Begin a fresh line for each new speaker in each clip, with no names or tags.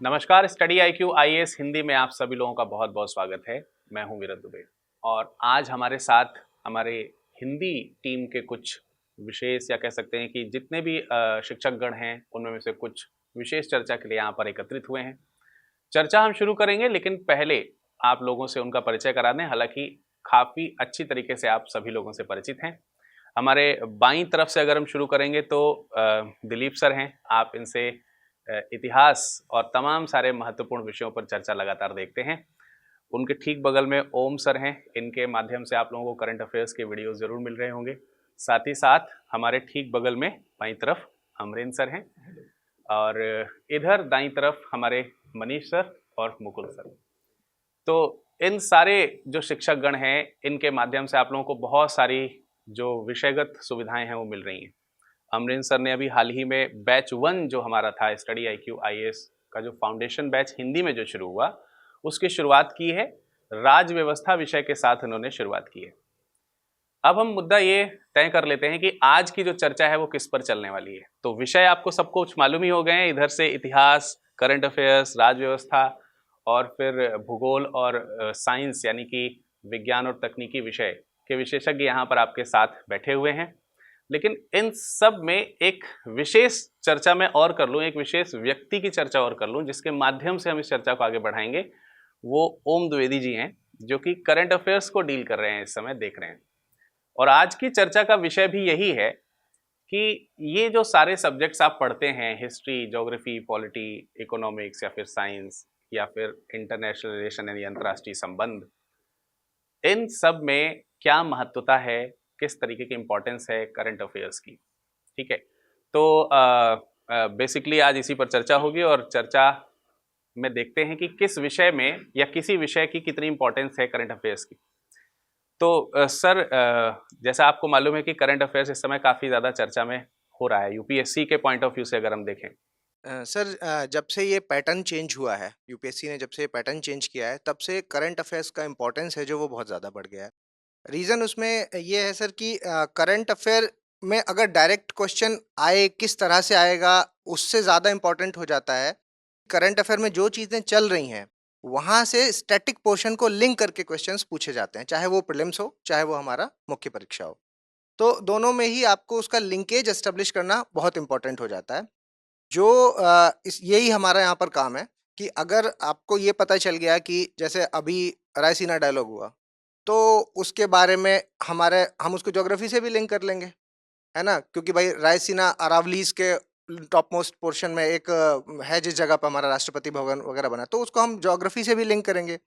नमस्कार। Study IQ IAS Hindi में आप सभी लोगों का बहुत बहुत स्वागत है। मैं हूं वीरज दुबे और आज हमारे साथ हमारे हिंदी टीम के कुछ विशेष या कह सकते हैं कि जितने भी शिक्षकगण हैं उनमें से कुछ विशेष चर्चा के लिए यहाँ पर एकत्रित हुए हैं। चर्चा हम शुरू करेंगे, लेकिन पहले आप लोगों से उनका परिचय करा दें। हालांकि काफ़ी अच्छी तरीके से आप सभी लोगों से परिचित हैं। हमारे बाईं तरफ से अगर हम शुरू करेंगे तो दिलीप सर हैं। आप इनसे इतिहास और तमाम सारे महत्वपूर्ण विषयों पर चर्चा लगातार देखते हैं। उनके ठीक बगल में ओम सर हैं। इनके माध्यम से आप लोगों को करंट अफेयर्स के वीडियो ज़रूर मिल रहे होंगे। साथ ही साथ हमारे ठीक बगल में बाईं तरफ अमरेंद्र सर हैं और इधर दाईं तरफ हमारे मनीष सर और मुकुल सर। तो इन सारे जो शिक्षकगण हैं, इनके माध्यम से आप लोगों को बहुत सारी जो विषयगत सुविधाएं हैं वो मिल रही हैं। अमरेंद्र सर ने अभी हाल ही में बैच 1 जो हमारा था स्टडी IQ IAS का जो फाउंडेशन बैच हिंदी में जो शुरू हुआ, उसकी शुरुआत की है। राज व्यवस्था विषय के साथ उन्होंने शुरुआत की है। अब हम मुद्दा ये तय कर लेते हैं कि आज की जो चर्चा है वो किस पर चलने वाली है। तो विषय आपको सबको कुछ मालूम ही हो गए हैं। इधर से इतिहास, करंट अफेयर्स, राज व्यवस्था और फिर भूगोल और साइंस यानी कि विज्ञान और तकनीकी विषय के विशेषज्ञ यहाँ पर आपके साथ बैठे हुए हैं। लेकिन इन सब में एक विशेष चर्चा मैं और कर लूँ, एक विशेष व्यक्ति की चर्चा और कर लूँ जिसके माध्यम से हम इस चर्चा को आगे बढ़ाएंगे। वो ओम द्विवेदी जी हैं, जो कि करंट अफेयर्स को डील कर रहे हैं, इस समय देख रहे हैं। और आज की चर्चा का विषय भी यही है कि ये जो सारे सब्जेक्ट्स आप पढ़ते हैं, हिस्ट्री, ज्योग्राफी, पॉलिटी, इकोनॉमिक्स या फिर साइंस या फिर इंटरनेशनल रिलेशन यानी अंतर्राष्ट्रीय संबंध, इन सब में क्या महत्वता है, किस तरीके की इम्पोर्टेंस है करंट अफेयर्स की। ठीक है, तो बेसिकली आज इसी पर चर्चा होगी और चर्चा में देखते हैं कि किस विषय में या किसी विषय की कितनी इम्पोर्टेंस है करंट अफेयर्स की। तो सर, जैसा आपको मालूम है कि करंट अफेयर्स इस समय काफ़ी ज़्यादा चर्चा में हो रहा है, यूपीएससी के पॉइंट ऑफ व्यू से अगर हम देखें।
सर, जब से ये पैटर्न चेंज हुआ है, यूपीएससी ने जब से ये पैटर्न चेंज किया है, तब से करंट अफेयर्स का इम्पोर्टेंस है जो वो बहुत ज़्यादा बढ़ गया है। रीज़न उसमें ये है सर कि करंट अफेयर में अगर डायरेक्ट क्वेश्चन आए, किस तरह से आएगा, उससे ज़्यादा इम्पोर्टेंट हो जाता है। करंट अफेयर में जो चीज़ें चल रही हैं, वहाँ से स्टैटिक पोर्शन को लिंक करके क्वेश्चंस पूछे जाते हैं, चाहे वो प्रीलिम्स हो, चाहे वो हमारा मुख्य परीक्षा हो। तो दोनों में ही आपको उसका लिंकेज एस्टेब्लिश करना बहुत इम्पोर्टेंट हो जाता है। जो इस यही हमारा यहाँ पर काम है कि अगर आपको ये पता चल गया कि जैसे अभी रायसीना डायलॉग हुआ, तो उसके बारे में हम उसको ज्योग्राफी से भी लिंक कर लेंगे, है ना? क्योंकि भाई रायसीना अरावलीज़ के टॉप मोस्ट पोर्शन में एक है जिस जगह पे हमारा राष्ट्रपति भवन वगैरह बना, तो उसको हम ज्योग्राफी से भी लिंक करेंगे।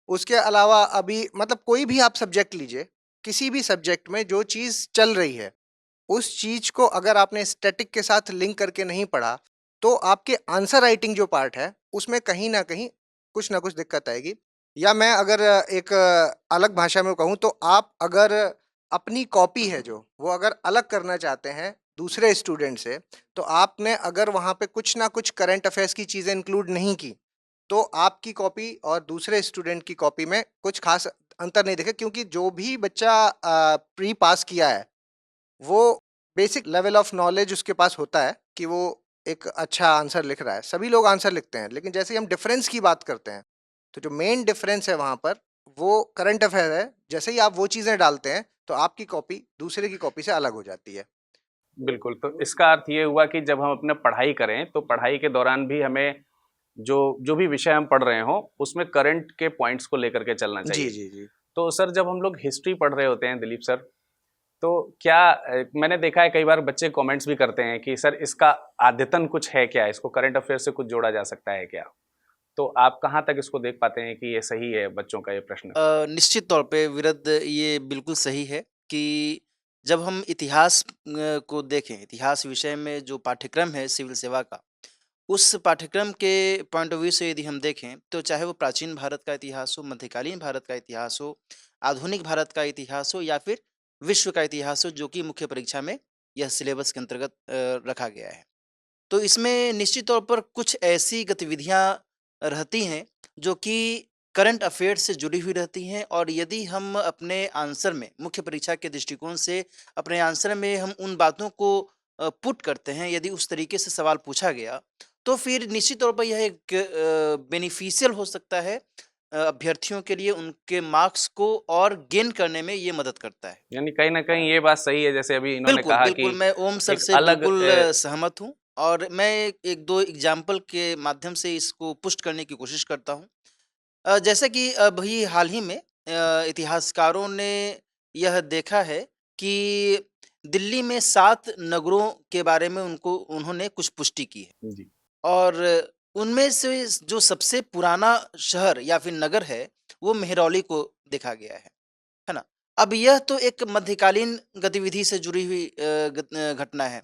उसके अलावा अभी मतलब कोई भी आप सब्जेक्ट लीजिए, किसी भी सब्जेक्ट में जो चीज़ चल रही है, उस चीज़ को अगर आपने स्टैटिक के साथ लिंक करके नहीं पढ़ा, तो आपके आंसर राइटिंग जो पार्ट है, उसमें कहीं न कहीं कुछ न कुछ दिक्कत आएगी। या मैं अगर एक अलग भाषा में कहूँ, तो आप अगर अपनी कॉपी है जो, वो अगर अलग करना चाहते हैं दूसरे स्टूडेंट से, तो आपने अगर वहाँ पे कुछ न कुछ करंट अफ़ेयर्स की चीज़ें इंक्लूड नहीं की, तो आपकी कॉपी और दूसरे स्टूडेंट की कॉपी में कुछ ख़ास अंतर नहीं दिखेगा, क्योंकि जो भी बच्चा प्री पास किया है, वो बेसिक लेवल ऑफ नॉलेज उसके पास होता है कि वो एक अच्छा आंसर लिख रहा है। सभी लोग आंसर लिखते हैं, लेकिन जैसे ही हम डिफरेंस की बात करते हैं, तो जो मेन डिफरेंस है वहाँ पर, वो करंट अफेयर है। जैसे ही आप वो चीज़ें डालते हैं, तो आपकी कॉपी दूसरे की कॉपी से अलग हो जाती है।
बिल्कुल, तो इसका अर्थ ये हुआ कि जब हम अपना पढ़ाई करें तो पढ़ाई के दौरान भी हमें जो जो भी विषय हम पढ़ रहे हों, उसमें करंट के पॉइंट्स को लेकर के चलना
जी,
चाहिए।
जी, जी।
तो सर, जब हम लोग हिस्ट्री पढ़ रहे होते हैं दिलीप सर, तो क्या मैंने देखा है कई बार बच्चे कमेंट्स भी करते हैं कि सर इसका अद्यतन कुछ है क्या? इसको करंट अफेयर से कुछ जोड़ा जा सकता है क्या? तो आप कहाँ तक इसको देख पाते हैं कि ये सही है बच्चों का ये प्रश्न?
निश्चित तौर पे विरद ये बिल्कुल सही है कि जब हम इतिहास को देखें, इतिहास विषय में जो पाठ्यक्रम है सिविल सेवा का, उस पाठ्यक्रम के पॉइंट ऑफ व्यू से यदि हम देखें, तो चाहे वो प्राचीन भारत का इतिहास हो, मध्यकालीन भारत का इतिहास हो, आधुनिक भारत का इतिहास हो या फिर विश्व का इतिहास हो, जो कि मुख्य परीक्षा में यह सिलेबस के अंतर्गत रखा गया है। तो इसमें निश्चित तौर पर कुछ ऐसी गतिविधियाँ रहती हैं, जो कि करंट अफ़ेयर्स से जुड़ी हुई रहती हैं और यदि हम अपने आंसर में, मुख्य परीक्षा के दृष्टिकोण से अपने आंसर में हम उन बातों को पुट करते हैं, यदि उस तरीके से सवाल पूछा गया, तो फिर निश्चित तौर पर यह एक बेनिफिशियल हो सकता है अभ्यर्थियों के लिए, उनके मार्क्स को और गेन करने में ये मदद करता है।
यानी कहीं न कहीं ये बात सही है, जैसे अभी इन्होंने
बिल्कुल,
कहा कि
बिल्कुल, मैं ओम सर
एक
से
अलग
बिल्कुल सहमत हूँ और मैं 1-2 एग्ज़ाम्पल के माध्यम से इसको पुष्ट करने की कोशिश करता हूँ। जैसे कि अभी हाल ही में इतिहासकारों ने यह देखा है कि दिल्ली में 7 नगरों के बारे में उन्होंने कुछ पुष्टि की है
जी,
और उनमें से जो सबसे पुराना शहर या फिर नगर है, वो मेहरौली को देखा गया है ना? अब यह तो एक मध्यकालीन गतिविधि से जुड़ी हुई घटना है।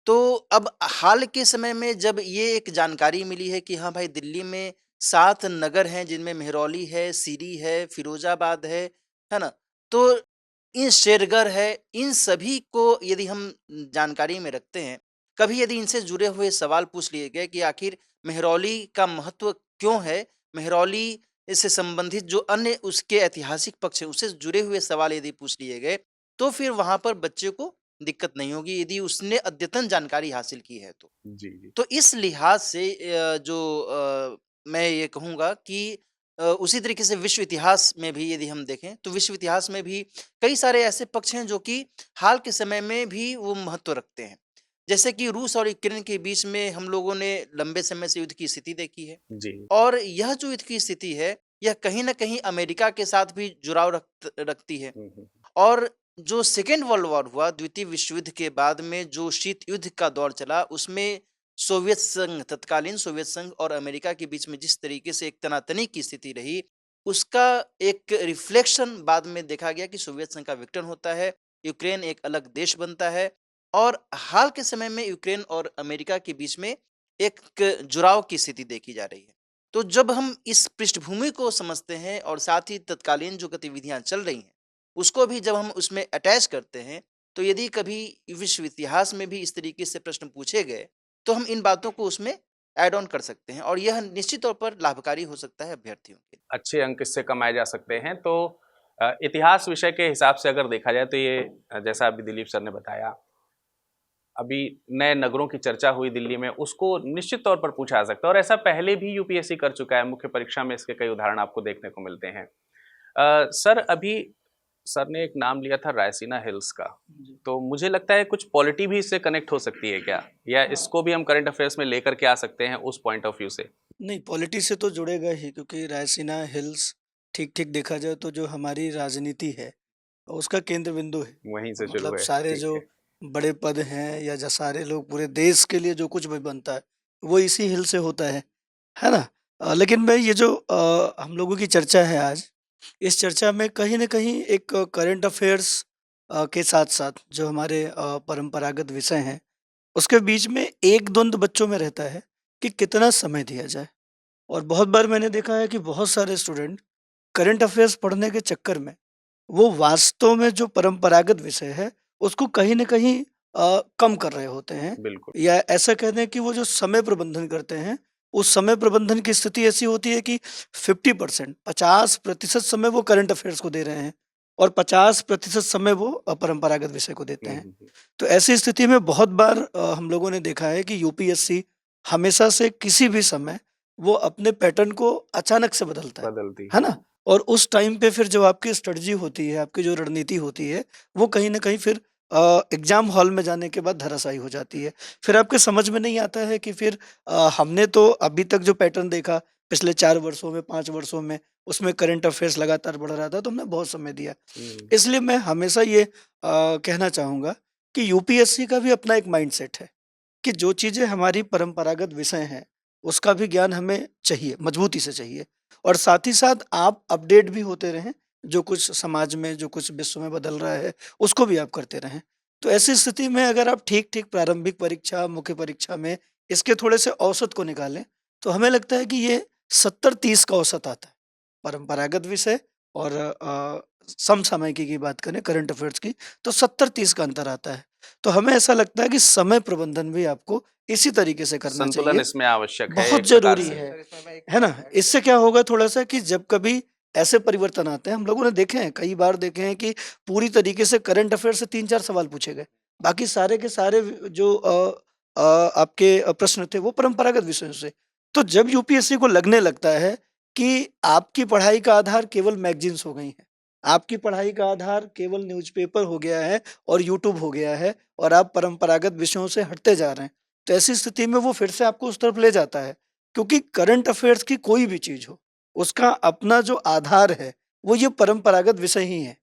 तो अब हाल के समय में जब ये एक जानकारी मिली है कि हाँ भाई दिल्ली में 7 नगर हैं जिनमें मेहरौली है, सीरी है, फिरोज़ाबाद है ना? तो इन शेरगढ़ है, इन सभी को यदि हम जानकारी में रखते हैं, कभी यदि इनसे जुड़े हुए सवाल पूछ लिए गए कि आखिर मेहरौली का महत्व क्यों है? मेहरौली इससे संबंधित जो अन्य उसके ऐतिहासिक पक्ष हैं, उससे जुड़े हुए सवाल यदि पूछ लिए गए, तो फिर वहाँ पर बच्चे को दिक्कत नहीं होगी यदि उसने अद्यतन जानकारी हासिल की है तो।
जी, जी।
तो इस लिहाज से मैं ये कहूँगा कि उसी तरीके से विश्व इतिहास में भी यदि हम देखें, तो विश्व इतिहास में भी कई सारे ऐसे पक्ष हैं जो कि हाल के समय में भी वो महत्व रखते हैं। जैसे कि रूस और यूक्रेन के बीच में हम लोगों ने लंबे समय से युद्ध की स्थिति देखी है
जी,
और यह जो युद्ध की स्थिति है, यह कहीं न कहीं अमेरिका के साथ भी जुड़ाव रखती है।
हुँ, हुँ।
और जो सेकेंड वर्ल्ड वॉर हुआ, द्वितीय विश्व युद्ध के बाद में जो शीत युद्ध का दौर चला, उसमें सोवियत संघ, तत्कालीन सोवियत संघ और अमेरिका के बीच में जिस तरीके से एक तनातनी की स्थिति रही, उसका एक रिफ्लेक्शन बाद में देखा गया कि सोवियत संघ का विघटन होता है, यूक्रेन एक अलग देश बनता है और हाल के समय में यूक्रेन और अमेरिका के बीच में एक जुड़ाव की स्थिति देखी जा रही है। तो जब हम इस पृष्ठभूमि को समझते हैं और साथ ही तत्कालीन जो गतिविधियाँ चल रही हैं, उसको भी जब हम उसमें अटैच करते हैं, तो यदि कभी विश्व इतिहास में भी इस तरीके से प्रश्न पूछे गए, तो हम इन बातों को उसमें ऐड ऑन कर सकते हैं और यह निश्चित तौर पर लाभकारी हो सकता है अभ्यर्थियों के लिए।
अच्छे अंक इससे कमाए जा सकते हैं। तो इतिहास विषय के हिसाब से अगर देखा जाए तो ये जैसा अभी दिलीप सर ने बताया, अभी नए नगरों की चर्चा हुई दिल्ली में, उसको निश्चित तौर पर पूछा जा सकता है और ऐसा पहले भी यूपीएससी कर चुका है। मुख्य परीक्षा में इसके कई उदाहरण आपको देखने को मिलते हैं। सर अभी सर ने एक नाम लिया था रायसीना हिल्स का, तो मुझे लगता है कुछ पॉलिटी भी इससे कनेक्ट हो सकती है क्या, या इसको भी हम करंट अफेयर्स में लेकर के आ सकते हैं उस पॉइंट ऑफ व्यू से?
नहीं, पॉलिटी से तो जुड़ेगा ही क्योंकि रायसीना हिल्स ठीक-ठीक देखा जाए तो जो हमारी राजनीति है, उसका केंद्र बिंदु है।
वहीं से शुरू
मतलब
है,
सारे
ठीक
जो
है।
बड़े पद हैं या जो सारे लोग पूरे देश के लिए जो कुछ भी बनता है, वो इसी हिल से होता है ना? लेकिन मैं ये जो हम लोगों की चर्चा है आज, इस चर्चा में कहीं न कहीं एक करंट अफेयर्स के साथ-साथ जो हमारे परंपरागत विषय हैं, उसके बीच में एक द्वंद बच्चों में रहता है कि कितना समय दिया जाए। और बहुत बार मैंने देखा है कि बहुत सारे स्टूडेंट करंट अफेयर्स पढ़ने के चक्कर में वो वास्तव में जो परंपरागत विषय है उसको कहीं न कहीं कम कर रहे होते हैं
बिल्कुल।
या ऐसा कह दें कि वो जो समय प्रबंधन करते हैं, उस समय प्रबंधन की स्थिति ऐसी होती है कि 50% 50% समय वो करंट अफेयर्स को दे रहे हैं और 50% समय वो परंपरागत विषय को देते हैं।
हम्म।
तो ऐसी स्थिति में बहुत बार हम लोगों ने देखा है कि यूपीएससी हमेशा से किसी भी समय वो अपने पैटर्न को अचानक से बदलता
बदलती
है ना? और उस टाइम पे फिर जो आपकी स्ट्रेटजी होती है, आपकी जो रणनीति होती है, वो कहीं न कहीं फिर एग्ज़ाम हॉल में जाने के बाद धराशायी हो जाती है। फिर आपके समझ में नहीं आता है कि फिर हमने तो अभी तक जो पैटर्न देखा पिछले 4 वर्षों में, 5 वर्षों में, उसमें करंट अफ़ेयर्स लगातार बढ़ रहा था, तो हमने बहुत समय दिया।
हम्म।
इसलिए मैं हमेशा ये कहना चाहूँगा कि यूपीएससी का भी अपना एक माइंडसेट है कि जो चीज़ें हमारी परंपरागत विषय हैं, उसका भी ज्ञान हमें चाहिए, मजबूती से चाहिए और साथ ही साथ आप अपडेट भी होते रहें, जो कुछ समाज में, जो कुछ विश्व में बदल रहा है, उसको भी आप करते रहें। तो ऐसी स्थिति में अगर आप ठीक-ठीक प्रारंभिक परीक्षा, मुख्य परीक्षा में इसके थोड़े से औसत को निकालें, तो हमें लगता है कि ये 70-30 का औसत आता है। परंपरागत विषय और समसामयिकी की बात करें करंट अफ़ेयर्स की, तो 70-30 का अंतर आता है। तो हमें ऐसा लगता है कि समय प्रबंधन भी आपको इसी तरीके से करना
संतुलन
चाहिए,
इसमें आवश्यक है
बहुत
एक प्रकार
ज़रूरी
से।
है।
सर इसमें मैं एक
है ना?
पॉइंट ऐड
इससे
करना
क्या
चाहूँगा।
होगा थोड़ा-सा कि जब कभी ऐसे परिवर्तन आते हैं, हम लोगों ने देखे हैं, कई बार देखे हैं कि पूरी तरीके से करंट अफ़ेयर से 3-4 सवाल पूछे गए। बाकी सारे के सारे जो आपके प्रश्न थे वो परंपरागत विषयों से। तो जब यूपीएससी को लगने लगता है कि आपकी पढ़ाई का आधार केवल मैगज़ीन्स हो गई हैं, आपकी पढ़ाई का आधार केवल न्यूज़पेपर हो गया है और यूट्यूब हो गया है और आप परंपरागत विषयों से हटते जा रहे हैं, तो ऐसी स्थिति में वो फिर से आपको उस तरफ ले जाता है। क्योंकि करंट अफ़ेयर्स की कोई भी चीज़ हो, उसका अपना जो आधार है, वो ये परंपरागत विषय ही हैं।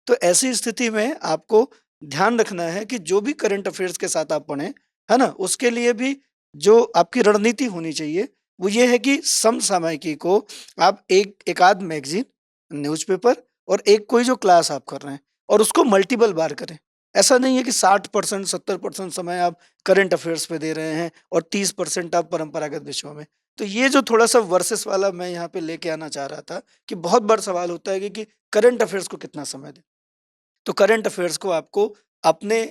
तो ऐसी स्थिति में आपको ध्यान रखना है कि जो भी करंट अफ़ेयर्स के साथ आप पढ़ें, है ना? उसके लिए भी जो आपकी रणनीति होनी चाहिए, वो ये है कि समसामयिकी को आप एक एकाध मैगज़ीन, न्यूज़पेपर और एक कोई जो क्लास आप कर रहे हैं और उसको मल्टीपल बार करें। ऐसा नहीं है कि 60% 70% समय आप करंट अफ़ेयर्स पे दे रहे हैं और 30% आप परंपरागत विषयों में। तो ये जो थोड़ा-सा वर्सेस वाला मैं यहाँ पे लेके आना चाह रहा था कि बहुत बार सवाल होता है कि करंट अफ़ेयर्स को कितना समय दें? तो करंट अफ़ेयर्स को आपको अपने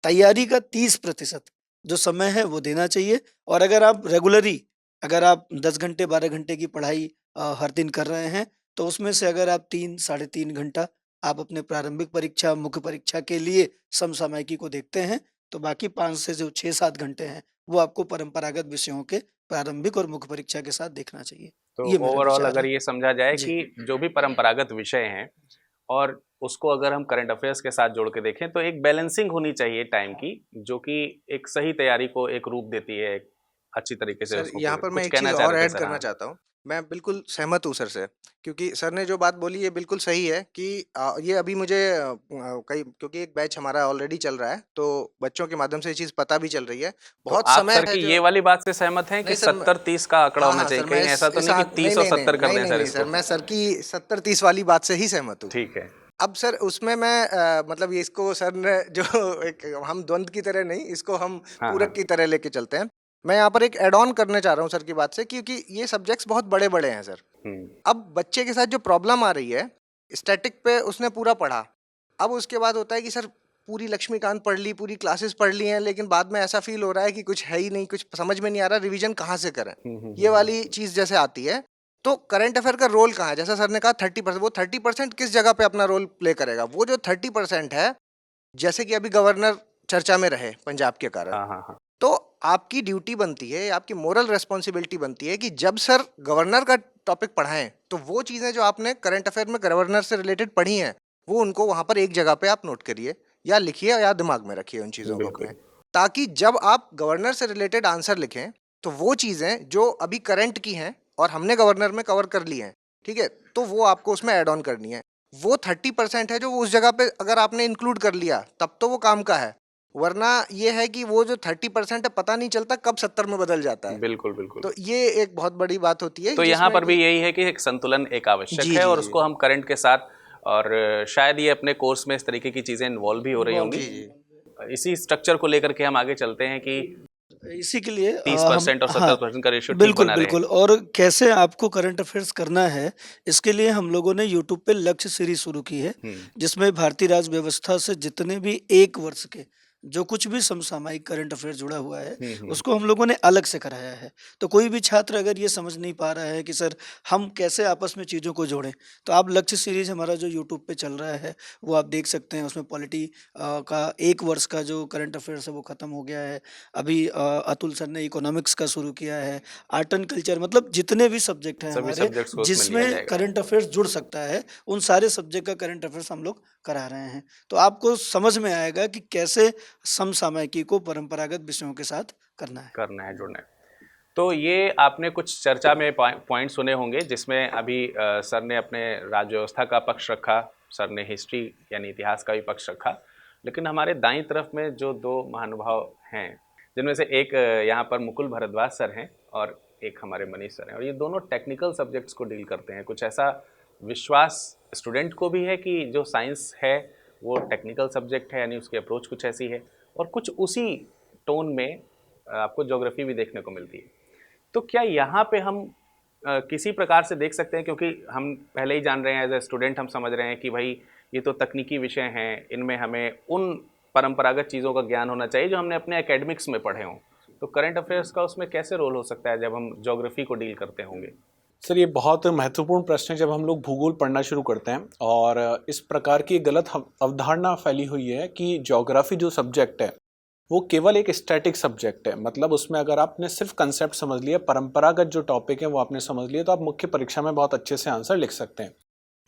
तैयारी का 30% जो समय है वो देना चाहिए और अगर आप 10 घंटे 12 घंटे की पढ़ाई हर दिन कर रहे हैं, तो उसमें से अगर आप 3 साढ़े 3 घंटा आप अपने प्रारंभिक परीक्षा, मुख्य परीक्षा के लिए समसामयिकी को देखते हैं, तो बाकी 5 से जो 6-7 घंटे हैं, वो आपको परंपरागत विषयों के प्रारंभिक और मुख्य परीक्षा के साथ देखना चाहिए।
तो
ये मेरा
ओवरऑल
विचार
अगर
है।
ये समझा जाए
जी।
कि जो भी परंपरागत विषय हैं और उसको अगर हम करंट अफेयर्स के साथ जोड़ के देखें तो एक बैलेंसिंग होनी चाहिए टाइम की, जो कि एक सही तैयारी को एक रूप देती है, एक अच्छी तरीके से
सर
उसको
यहाँ
पूरे
पर मैं
कुछ
एक चीज़
कहना चाह
और
रहे थे
ऐड
सर।
करना
हाँ।
चाहता हूँ। मैं बिल्कुल सहमत हूँ सर से, क्योंकि सर ने जो बात बोली ये बिल्कुल सही है कि ये अभी मुझे कई, क्योंकि एक बैच हमारा ऑलरेडी चल रहा है, तो बच्चों के माध्यम से ये चीज़ पता भी चल रही है।
तो
बहुत
आप
समय
सर
है
की
जो
ये वाली बात से सहमत हैं कि
नहीं सर
70-30 का आंकड़ा
हाँ,
होना
हाँ
चाहिए?
सर, मैं
कहीं ऐसा तो
इस
नहीं कि
नहीं,
30 और
नहीं, नहीं,
70 कर
नहीं,
दें
नहीं,
सर
नहीं सर,
इसको?
मैं सर की 70-30 वाली बात से ही सहमत हूँ।
ठीक है।
अब सर उसमें मैं मतलब ये इसको सर ने जो एक हम द्वंद की तरह नहीं, इसको हम
हाँ,
पूरक
हाँ।
की तरह लेके चलते हैं। मैं यहाँ पर एक ऐड ऑन करना चाह रहा हूँ सर की बात से, क्योंकि ये सब्जेक्ट्स बहुत बड़े-बड़े हैं सर।
हुँ।
अब बच्चे के साथ जो प्रॉब्लम आ रही है, स्टैटिक पे उसने पूरा पढ़ा। अब उसके बाद होता है कि सर पूरी लक्ष्मीकांत पढ़ ली, पूरी क्लासेस पढ़ ली हैं, लेकिन बाद में ऐसा फ़ील हो रहा है कि कुछ है ही नहीं, कुछ समझ में नहीं आ रहा, रिवीजन कहाँ से करें?
हुँ, हुँ,
ये
हुँ, हुँ।
वाली चीज़ जैसे आती है, तो करंट अफ़ेयर का रोल कहाँ है? जैसा सर ने कहा 30%, वो 30% किस जगह पे अपना रोल प्ले करेगा? वो जो 30% है, जैसे कि अभी गवर्नर चर्चा में रहे पंजाब के कारण,
हाँ, हाँ, हाँ।
तो आपकी ड्यूटी बनती है, आपकी मोरल रिस्पॉन्सिबिलिटी बनती है कि जब सर गवर्नर का टॉपिक पढ़ाएं, तो वो चीज़ें जो आपने करंट अफेयर में गवर्नर से रिलेटेड पढ़ी हैं, वो उनको वहाँ पर एक जगह पे आप नोट करिए या लिखिए या दिमाग में रखिए उन चीज़ों को अपने,
बिल्कुल।
ताकि जब आप गवर्नर से रिलेटेड आंसर लिखें, तो वो चीज़ें जो अभी करंट की हैं और हमने गवर्नर में कवर कर ली हैं, ठीक है, तो वो आपको उसमें ऐड ऑन करनी है। वो 30% है जो वो उस जगह पे अगर आपने इंक्लूड कर लिया, तब तो वो काम का है, वरना ये है कि वो जो 30% है पता नहीं चलता कब 70 में बदल जाता है।
बिल्कुल, बिल्कुल।
तो ये एक बहुत बड़ी बात होती है
तो यहाँ
जिसमें
पर भी
कि
यही है कि एक संतुलन एक आवश्यक
जी,
है
जी,
और
जी।
उसको हम करंट के साथ और शायद ये अपने कोर्स में इस तरीके की चीज़ें इन्वॉल्व भी हो रही
इन्वॉल्व
होंगी।
जी, जी।
इसी स्ट्रक्चर को लेकर के हम आगे चलते हैं कि
इसी के लिए हम
30% और
हाँ,
70% का रेशियो ठीक
बिल्कुल,
बना रहे।
बिल्कुल और कैसे आपको करंट अफ़ेयर्स करना है, इसके लिए हम लोगों ने यूट्यूब पे लक्ष्य सीरीज़ शुरू की है,
हुँ।
जिसमें भारतीय राज्य व्यवस्था से जितने भी 1 वर्ष के जो कुछ भी समसामयिक करंट अफ़ेयर्स जुड़ा हुआ है,
हुँ, हुँ।
उसको हम लोगों ने अलग से कराया है। तो कोई भी छात्र अगर ये समझ नहीं पा रहा है कि सर हम कैसे आपस में चीज़ों को जोड़ें, तो आप लक्ष्य सीरीज़ हमारा जो यूट्यूब पे चल रहा है, वो आप देख सकते हैं। उसमें पॉलिटी का 1 वर्ष का जो करंट अफ़ेयर्स है वो ख़त्म हो गया है। अभी अतुल सर ने इकोनॉमिक्स का शुरू किया है, आर्ट एंड कल्चर मतलब जितने भी सब्जेक्ट हैं
सभी
हमारे,
सब्जेक्ट्स को उसमें लिया
जिसमें
जाएगा।
करंट अफ़ेयर्स जुड़ सकता है, उन सारे सब्जेक्ट का करंट अफ़ेयर्स हम लोग करा रहे हैं। तो आपको समझ में आएगा कि कैसे समसामयिकी को परंपरागत विषयों के साथ करना है।
करना है, जुड़ना है। तो ये आपने कुछ चर्चा में पॉइंट सुने होंगे जिसमें अभी सर ने अपने राज्य व्यवस्था का पक्ष रखा, सर ने हिस्ट्री यानी इतिहास का भी पक्ष रखा, लेकिन हमारे दाईं तरफ में जो 2 महानुभाव हैं, जिनमें से एक यहाँ पर मुकुल भारद्वाज सर हैं और एक हमारे मनीष सर हैं, और ये दोनों टेक्निकल सब्जेक्ट्स को डील करते हैं। कुछ ऐसा विश्वास स्टूडेंट को भी है कि जो साइंस है वो टेक्निकल सब्जेक्ट है, यानी उसकी अप्रोच कुछ ऐसी है, और कुछ उसी टोन में आपको ज्योग्राफी भी देखने को मिलती है। तो क्या यहाँ पे हम किसी प्रकार से देख सकते हैं, क्योंकि हम पहले ही जान रहे हैं, एज ए स्टूडेंट हम समझ रहे हैं कि भाई ये तो तकनीकी विषय हैं, इनमें हमें उन परंपरागत चीज़ों का ज्ञान होना चाहिए जो हमने अपने एकेडमिक्स में पढ़े हों। तो करंट अफेयर्स का उसमें कैसे रोल हो सकता है जब हम ज्योग्राफी को डील करते होंगे?
सर ये बहुत महत्वपूर्ण प्रश्न है। जब हम लोग भूगोल पढ़ना शुरू करते हैं और इस प्रकार की गलत अवधारणा फैली हुई है कि ज्योग्राफी जो सब्जेक्ट है वो केवल एक स्टैटिक सब्जेक्ट है। मतलब उसमें अगर आपने सिर्फ कंसेप्ट समझ लिया, परंपरागत जो टॉपिक है वो आपने समझ लिया, तो आप मुख्य परीक्षा में बहुत अच्छे से आंसर लिख सकते हैं।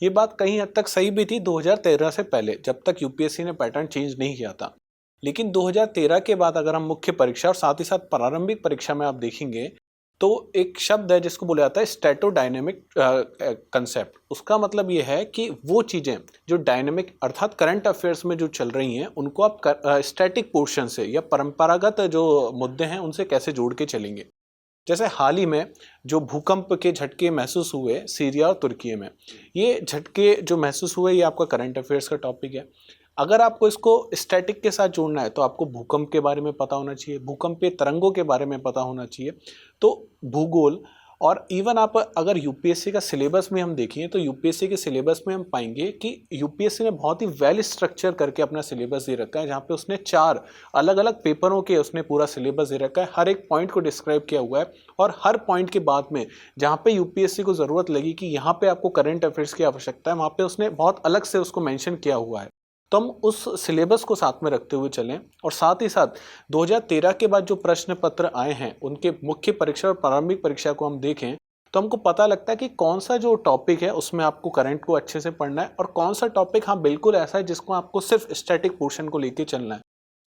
ये बात कहीं हद तक सही भी थी 2013 से पहले, जब तक यूपीएससी ने पैटर्न चेंज नहीं किया था। लेकिन 2013 के बाद अगर हम मुख्य परीक्षा और साथ ही साथ प्रारंभिक परीक्षा में आप देखेंगे तो एक शब्द है जिसको बोला जाता है स्टैटोडायनेमिक कंसेप्ट। उसका मतलब ये है कि वो चीज़ें जो डायनेमिक अर्थात करंट अफेयर्स में जो चल रही हैं उनको आप स्टैटिक पोर्शन से या परंपरागत जो मुद्दे हैं उनसे कैसे जोड़ के चलेंगे। जैसे हाल ही में जो भूकंप के झटके महसूस हुए सीरिया और तुर्की में, ये झटके जो महसूस हुए ये आपका करंट अफेयर्स का टॉपिक है। अगर आपको इसको स्टैटिक के साथ जोड़ना है तो आपको भूकंप के बारे में पता होना चाहिए, भूकंपीय तरंगों के बारे में पता होना चाहिए। तो भूगोल और इवन आप अगर यूपीएससी का सिलेबस में हम देखें तो यूपीएससी के सिलेबस में हम पाएंगे कि यूपीएससी ने बहुत ही वेल स्ट्रक्चर करके अपना सिलेबस दे रखा है, जहाँ पे उसने 4 अलग अलग पेपरों के उसने पूरा सिलेबस दे रखा है, हर एक पॉइंट को डिस्क्राइब किया हुआ है। और हर पॉइंट के बाद में जहाँ पे यूपीएससी को ज़रूरत लगी कि यहाँ पे आपको करंट अफेयर्स की आवश्यकता है, वहाँ पे उसने बहुत अलग से उसको मैंशन किया हुआ है। तो हम उस सिलेबस को साथ में रखते हुए चलें और साथ ही साथ 2013 के बाद जो प्रश्न पत्र आए हैं उनके मुख्य परीक्षा और प्रारंभिक परीक्षा को हम देखें तो हमको पता लगता है कि कौन सा जो टॉपिक है उसमें आपको करंट को अच्छे से पढ़ना है और कौन सा टॉपिक हाँ बिल्कुल ऐसा है जिसको आपको सिर्फ स्टैटिक पोर्शन को लेके चलना है।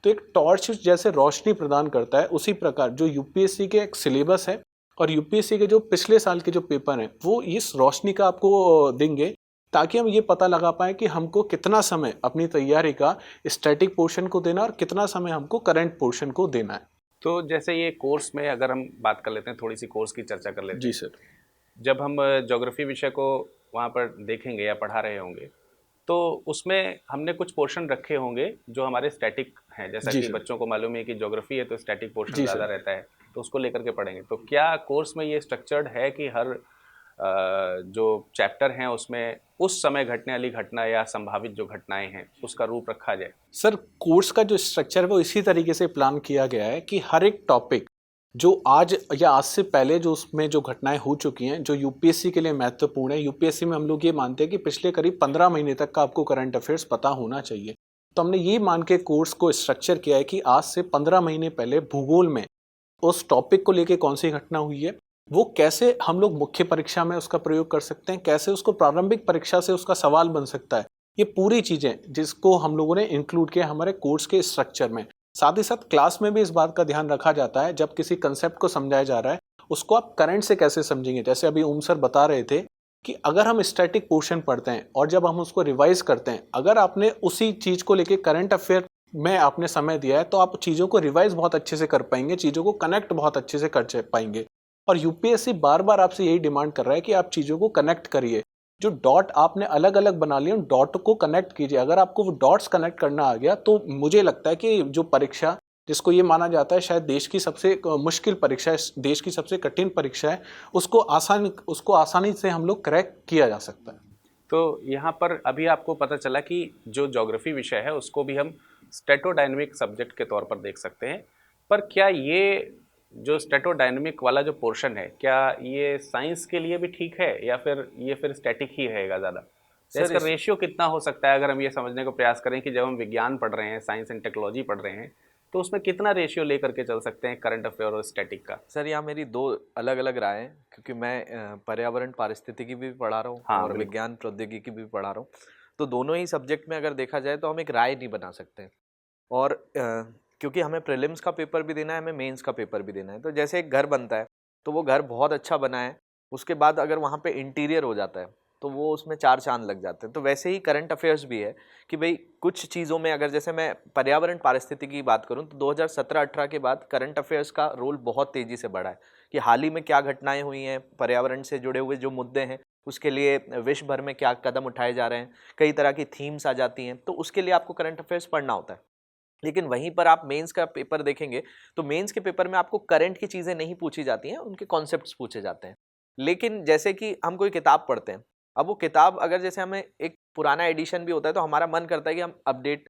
तो एक टॉर्च जैसे रोशनी प्रदान करता है, उसी प्रकार जो यूपीएससी के एक सिलेबस है और यूपीएससी के जो पिछले साल के जो पेपर हैं वो इस रोशनी का आपको देंगे, ताकि हम ये पता लगा पाएँ कि हमको कितना समय अपनी तैयारी का स्टैटिक पोर्शन को देना और कितना समय हमको करंट पोर्शन को देना है।
तो जैसे ये कोर्स में अगर हम बात कर लेते हैं, थोड़ी सी कोर्स की चर्चा कर लेते हैं।
जी सर।
जब हम ज्योग्राफी विषय को वहाँ पर देखेंगे या पढ़ा रहे होंगे तो उसमें हमने कुछ पोर्शन रखे होंगे जो हमारे स्टैटिक हैं, जैसा
जी
कि
सर।
बच्चों को मालूम है कि ज्योग्राफी है तो स्टैटिक पोर्शन
जी
ज़्यादा
सर।
रहता है, तो उसको लेकर के पढ़ेंगे। तो क्या कोर्स में ये स्ट्रक्चर्ड है कि हर जो चैप्टर हैं उसमें उस समय घटने वाली घटना या संभावित जो घटनाएं हैं उसका रूप रखा जाए?
सर कोर्स का जो स्ट्रक्चर है वो इसी तरीके से प्लान किया गया है कि हर एक टॉपिक जो आज या आज से पहले जो उसमें जो घटनाएं हो चुकी हैं जो यूपीएससी के लिए महत्वपूर्ण है, यूपीएससी में हम लोग ये मानते हैं कि पिछले करीब 15 महीने तक का आपको करंट अफेयर्स पता होना चाहिए। तो हमने ये मान के कोर्स को स्ट्रक्चर किया है कि आज से 15 महीने पहले भूगोल में उस टॉपिक को लेके कौन सी घटना हुई है, वो कैसे हम लोग मुख्य परीक्षा में उसका प्रयोग कर सकते हैं, कैसे उसको प्रारंभिक परीक्षा से उसका सवाल बन सकता है, ये पूरी चीज़ें जिसको हम लोगों ने इंक्लूड किया हमारे कोर्स के स्ट्रक्चर में। साथ ही साथ क्लास में भी इस बात का ध्यान रखा जाता है जब किसी कंसेप्ट को समझाया जा रहा है उसको आप करंट से कैसे समझेंगे। जैसे अभी ओम सर बता रहे थे कि अगर हम स्टैटिक पोर्शन पढ़ते हैं और जब हम उसको रिवाइज करते हैं, अगर आपने उसी चीज़ को लेके करंट अफेयर में आपने समय दिया है तो आप चीज़ों को रिवाइज बहुत अच्छे से कर पाएंगे, चीज़ों को कनेक्ट बहुत अच्छे से कर पाएंगे। और यूपीएससी बार बार आपसे यही डिमांड कर रहा है कि आप चीज़ों को कनेक्ट करिए। जो डॉट आपने अलग अलग बना लिए उन डॉट को कनेक्ट कीजिए। अगर आपको वो डॉट्स कनेक्ट करना आ गया तो मुझे लगता है कि जो परीक्षा जिसको ये माना जाता है शायद देश की सबसे मुश्किल परीक्षा है, देश की सबसे कठिन परीक्षा है, उसको आसानी से हम लोग क्रैक किया जा सकता है।
तो यहाँ पर अभी आपको पता चला कि जो ज्योग्राफी विषय है उसको भी हम स्टैटोडायनेमिक सब्जेक्ट के तौर पर देख सकते हैं, पर क्या ये जो स्टैटोडायनेमिक वाला जो पोर्शन है क्या ये साइंस के लिए भी ठीक है या फिर ये फिर स्टैटिक ही रहेगा ज़्यादा? इसका रेशियो कितना हो सकता है अगर हम ये समझने का प्रयास करें कि जब हम विज्ञान पढ़ रहे हैं, साइंस एंड टेक्नोलॉजी पढ़ रहे हैं, तो उसमें कितना रेशियो लेकर के चल सकते हैं करंट अफेयर और स्टैटिक का?
सर यहाँ मेरी 2 अलग अलग राय हैं, क्योंकि मैं पर्यावरण पारिस्थितिकी भी पढ़ा रहा हूँ
हाँ,
और विज्ञान प्रौद्योगिकी भी पढ़ा रहा हूँ। तो दोनों ही सब्जेक्ट में अगर देखा जाए तो हम एक राय नहीं बना सकते। और क्योंकि हमें प्रीलिम्स का पेपर भी देना है, हमें मेंस का पेपर भी देना है। तो जैसे एक घर बनता है तो वो घर बहुत अच्छा बना है, उसके बाद अगर वहाँ पे इंटीरियर हो जाता है तो वो उसमें 4 चांद लग जाते हैं। तो वैसे ही करंट अफेयर्स भी है कि भाई कुछ चीज़ों में अगर जैसे मैं पर्यावरण पारिस्थितिकी की बात करूँ तो 2017-18 के बाद करंट अफेयर्स का रोल बहुत तेज़ी से बढ़ा है कि हाल ही में क्या घटनाएं हुई हैं, पर्यावरण से जुड़े हुए जो मुद्दे हैं उसके लिए विश्व भर में क्या कदम उठाए जा रहे हैं, कई तरह की थीम्स आ जाती हैं, तो उसके लिए आपको करंट अफेयर्स पढ़ना होता है। लेकिन वहीं पर आप मेंस का पेपर देखेंगे तो मेंस के पेपर में आपको करंट की चीज़ें नहीं पूछी जाती हैं, उनके कॉन्सेप्ट्स पूछे जाते हैं। लेकिन जैसे कि हम कोई किताब पढ़ते हैं, अब वो किताब अगर जैसे हमें एक पुराना एडिशन भी होता है तो हमारा मन करता है कि हम अपडेट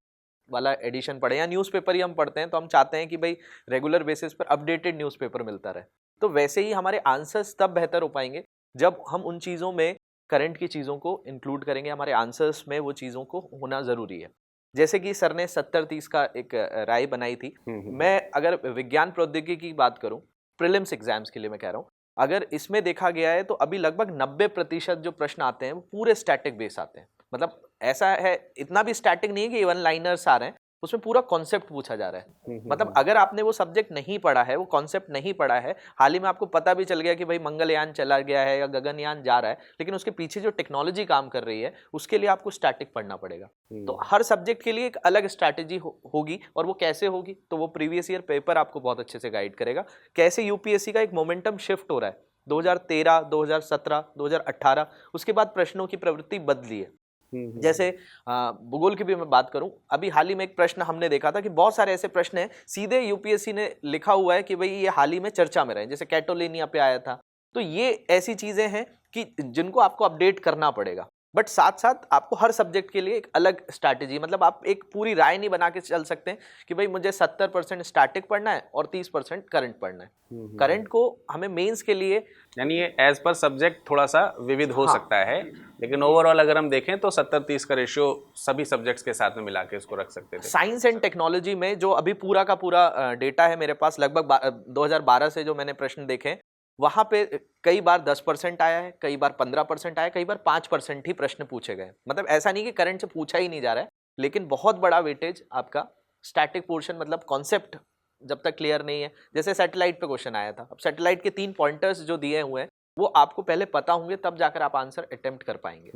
वाला एडिशन पढ़ें, या न्यूज़पेपर ही हम पढ़ते हैं तो हम चाहते हैं कि भाई रेगुलर बेसिस पर अपडेटेड न्यूज़पेपर मिलता रहे। तो वैसे ही हमारे आंसर्स तब बेहतर हो पाएंगे जब हम उन चीज़ों में करंट की चीज़ों को इंक्लूड करेंगे, हमारे आंसर्स में वो चीज़ों को होना ज़रूरी है। जैसे कि सर ने 70-30 का एक राय बनाई थी। मैं अगर विज्ञान प्रौद्योगिकी की बात करूं, प्रीलिम्स एग्जाम्स के लिए मैं कह रहा हूं, अगर इसमें देखा गया है तो अभी लगभग 90% जो प्रश्न आते हैं वो पूरे स्टैटिक बेस आते हैं। मतलब ऐसा है, इतना भी स्टैटिक नहीं है कि वन लाइनर्स आ रहे हैं, उसमें पूरा कॉन्सेप्ट पूछा जा रहा है। मतलब अगर आपने वो सब्जेक्ट नहीं पढ़ा है, वो कॉन्सेप्ट नहीं पढ़ा है, हाल ही में आपको पता भी चल गया कि भाई मंगलयान चला गया है या गगनयान जा रहा है, लेकिन उसके पीछे जो टेक्नोलॉजी काम कर रही है उसके लिए आपको स्टैटिक पढ़ना पड़ेगा। तो हर सब्जेक्ट के लिए एक अलग स्ट्रैटेजी होगी, और वो कैसे होगी तो वो प्रीवियस ईयर पेपर आपको बहुत अच्छे से गाइड करेगा। कैसे यूपीएससी का एक मोमेंटम शिफ्ट हो रहा है 2013, 2017, 2018, उसके बाद प्रश्नों की प्रवृत्ति बदली है। जैसे भूगोल की भी मैं बात करूं, अभी हाल ही में एक प्रश्न हमने देखा था कि बहुत सारे ऐसे प्रश्न हैं सीधे यूपीएससी ने लिखा हुआ है कि भाई ये हाल ही में चर्चा में रहे, जैसे कैटोलिनिया पे आया था। तो ये ऐसी चीजें हैं कि जिनको आपको अपडेट करना पड़ेगा, बट साथ साथ आपको हर सब्जेक्ट के लिए एक अलग स्ट्रैटेजी, मतलब आप एक पूरी राय नहीं बना के चल सकते हैं कि भाई मुझे 70% स्टैटिक पढ़ना है और 30% करंट पढ़ना है। करंट को हमें मेंस के लिए,
यानी ये एज पर सब्जेक्ट थोड़ा सा विविध हो
हाँ।
सकता है, लेकिन ओवरऑल अगर हम देखें तो 70-30 का रेशियो सभी सब्जेक्ट्स के साथ में मिला के इसको रख सकते थे।
साइंस एंड टेक्नोलॉजी में जो अभी पूरा का पूरा डेटा है मेरे पास, लगभग 2012 से जो मैंने प्रश्न देखे, वहां पे कई बार 10% आया है, कई बार 15% आया है, कई बार 5% ही प्रश्न पूछे गए। मतलब ऐसा नहीं कि करंट से पूछा ही नहीं जा रहा है, लेकिन बहुत बड़ा वेटेज आपका स्टैटिक पोर्शन, मतलब कॉन्सेप्ट जब तक क्लियर नहीं है। जैसे सैटेलाइट पे क्वेश्चन आया था, अब सैटेलाइट के 3 पॉइंटर्स जो दिए हुए हैं वो आपको पहले पता होंगे, तब जाकर आप आंसर अटेम्प्ट कर पाएंगे।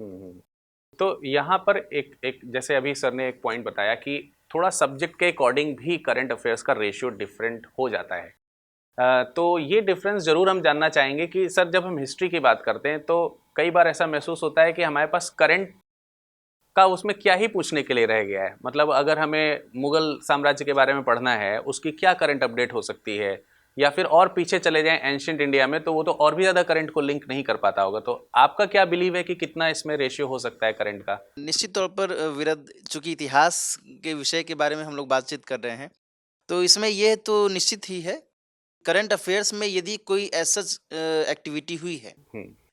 तो यहाँ पर एक जैसे अभी सर ने एक पॉइंट बताया कि थोड़ा सब्जेक्ट के अकॉर्डिंग भी करंट अफेयर्स का रेशियो डिफरेंट हो जाता है। तो ये डिफरेंस ज़रूर हम जानना चाहेंगे कि सर जब हम हिस्ट्री की बात करते हैं तो कई बार ऐसा महसूस होता है कि हमारे पास करंट का उसमें क्या ही पूछने के लिए रह गया है। मतलब अगर हमें मुगल साम्राज्य के बारे में पढ़ना है, उसकी क्या करंट अपडेट हो सकती है, या फिर और पीछे चले जाएं एंशिएंट इंडिया में, तो वो तो और भी ज़्यादा करंट को लिंक नहीं कर पाता होगा। तो आपका क्या बिलीव है कि कितना इसमें रेशियो हो सकता है करंट का?
निश्चित तौर पर विरद, चूंकि इतिहास के विषय के बारे में हम लोग बातचीत कर रहे हैं, तो इसमें यह तो निश्चित ही है, करंट अफेयर्स में यदि कोई ऐसा एक्टिविटी हुई है,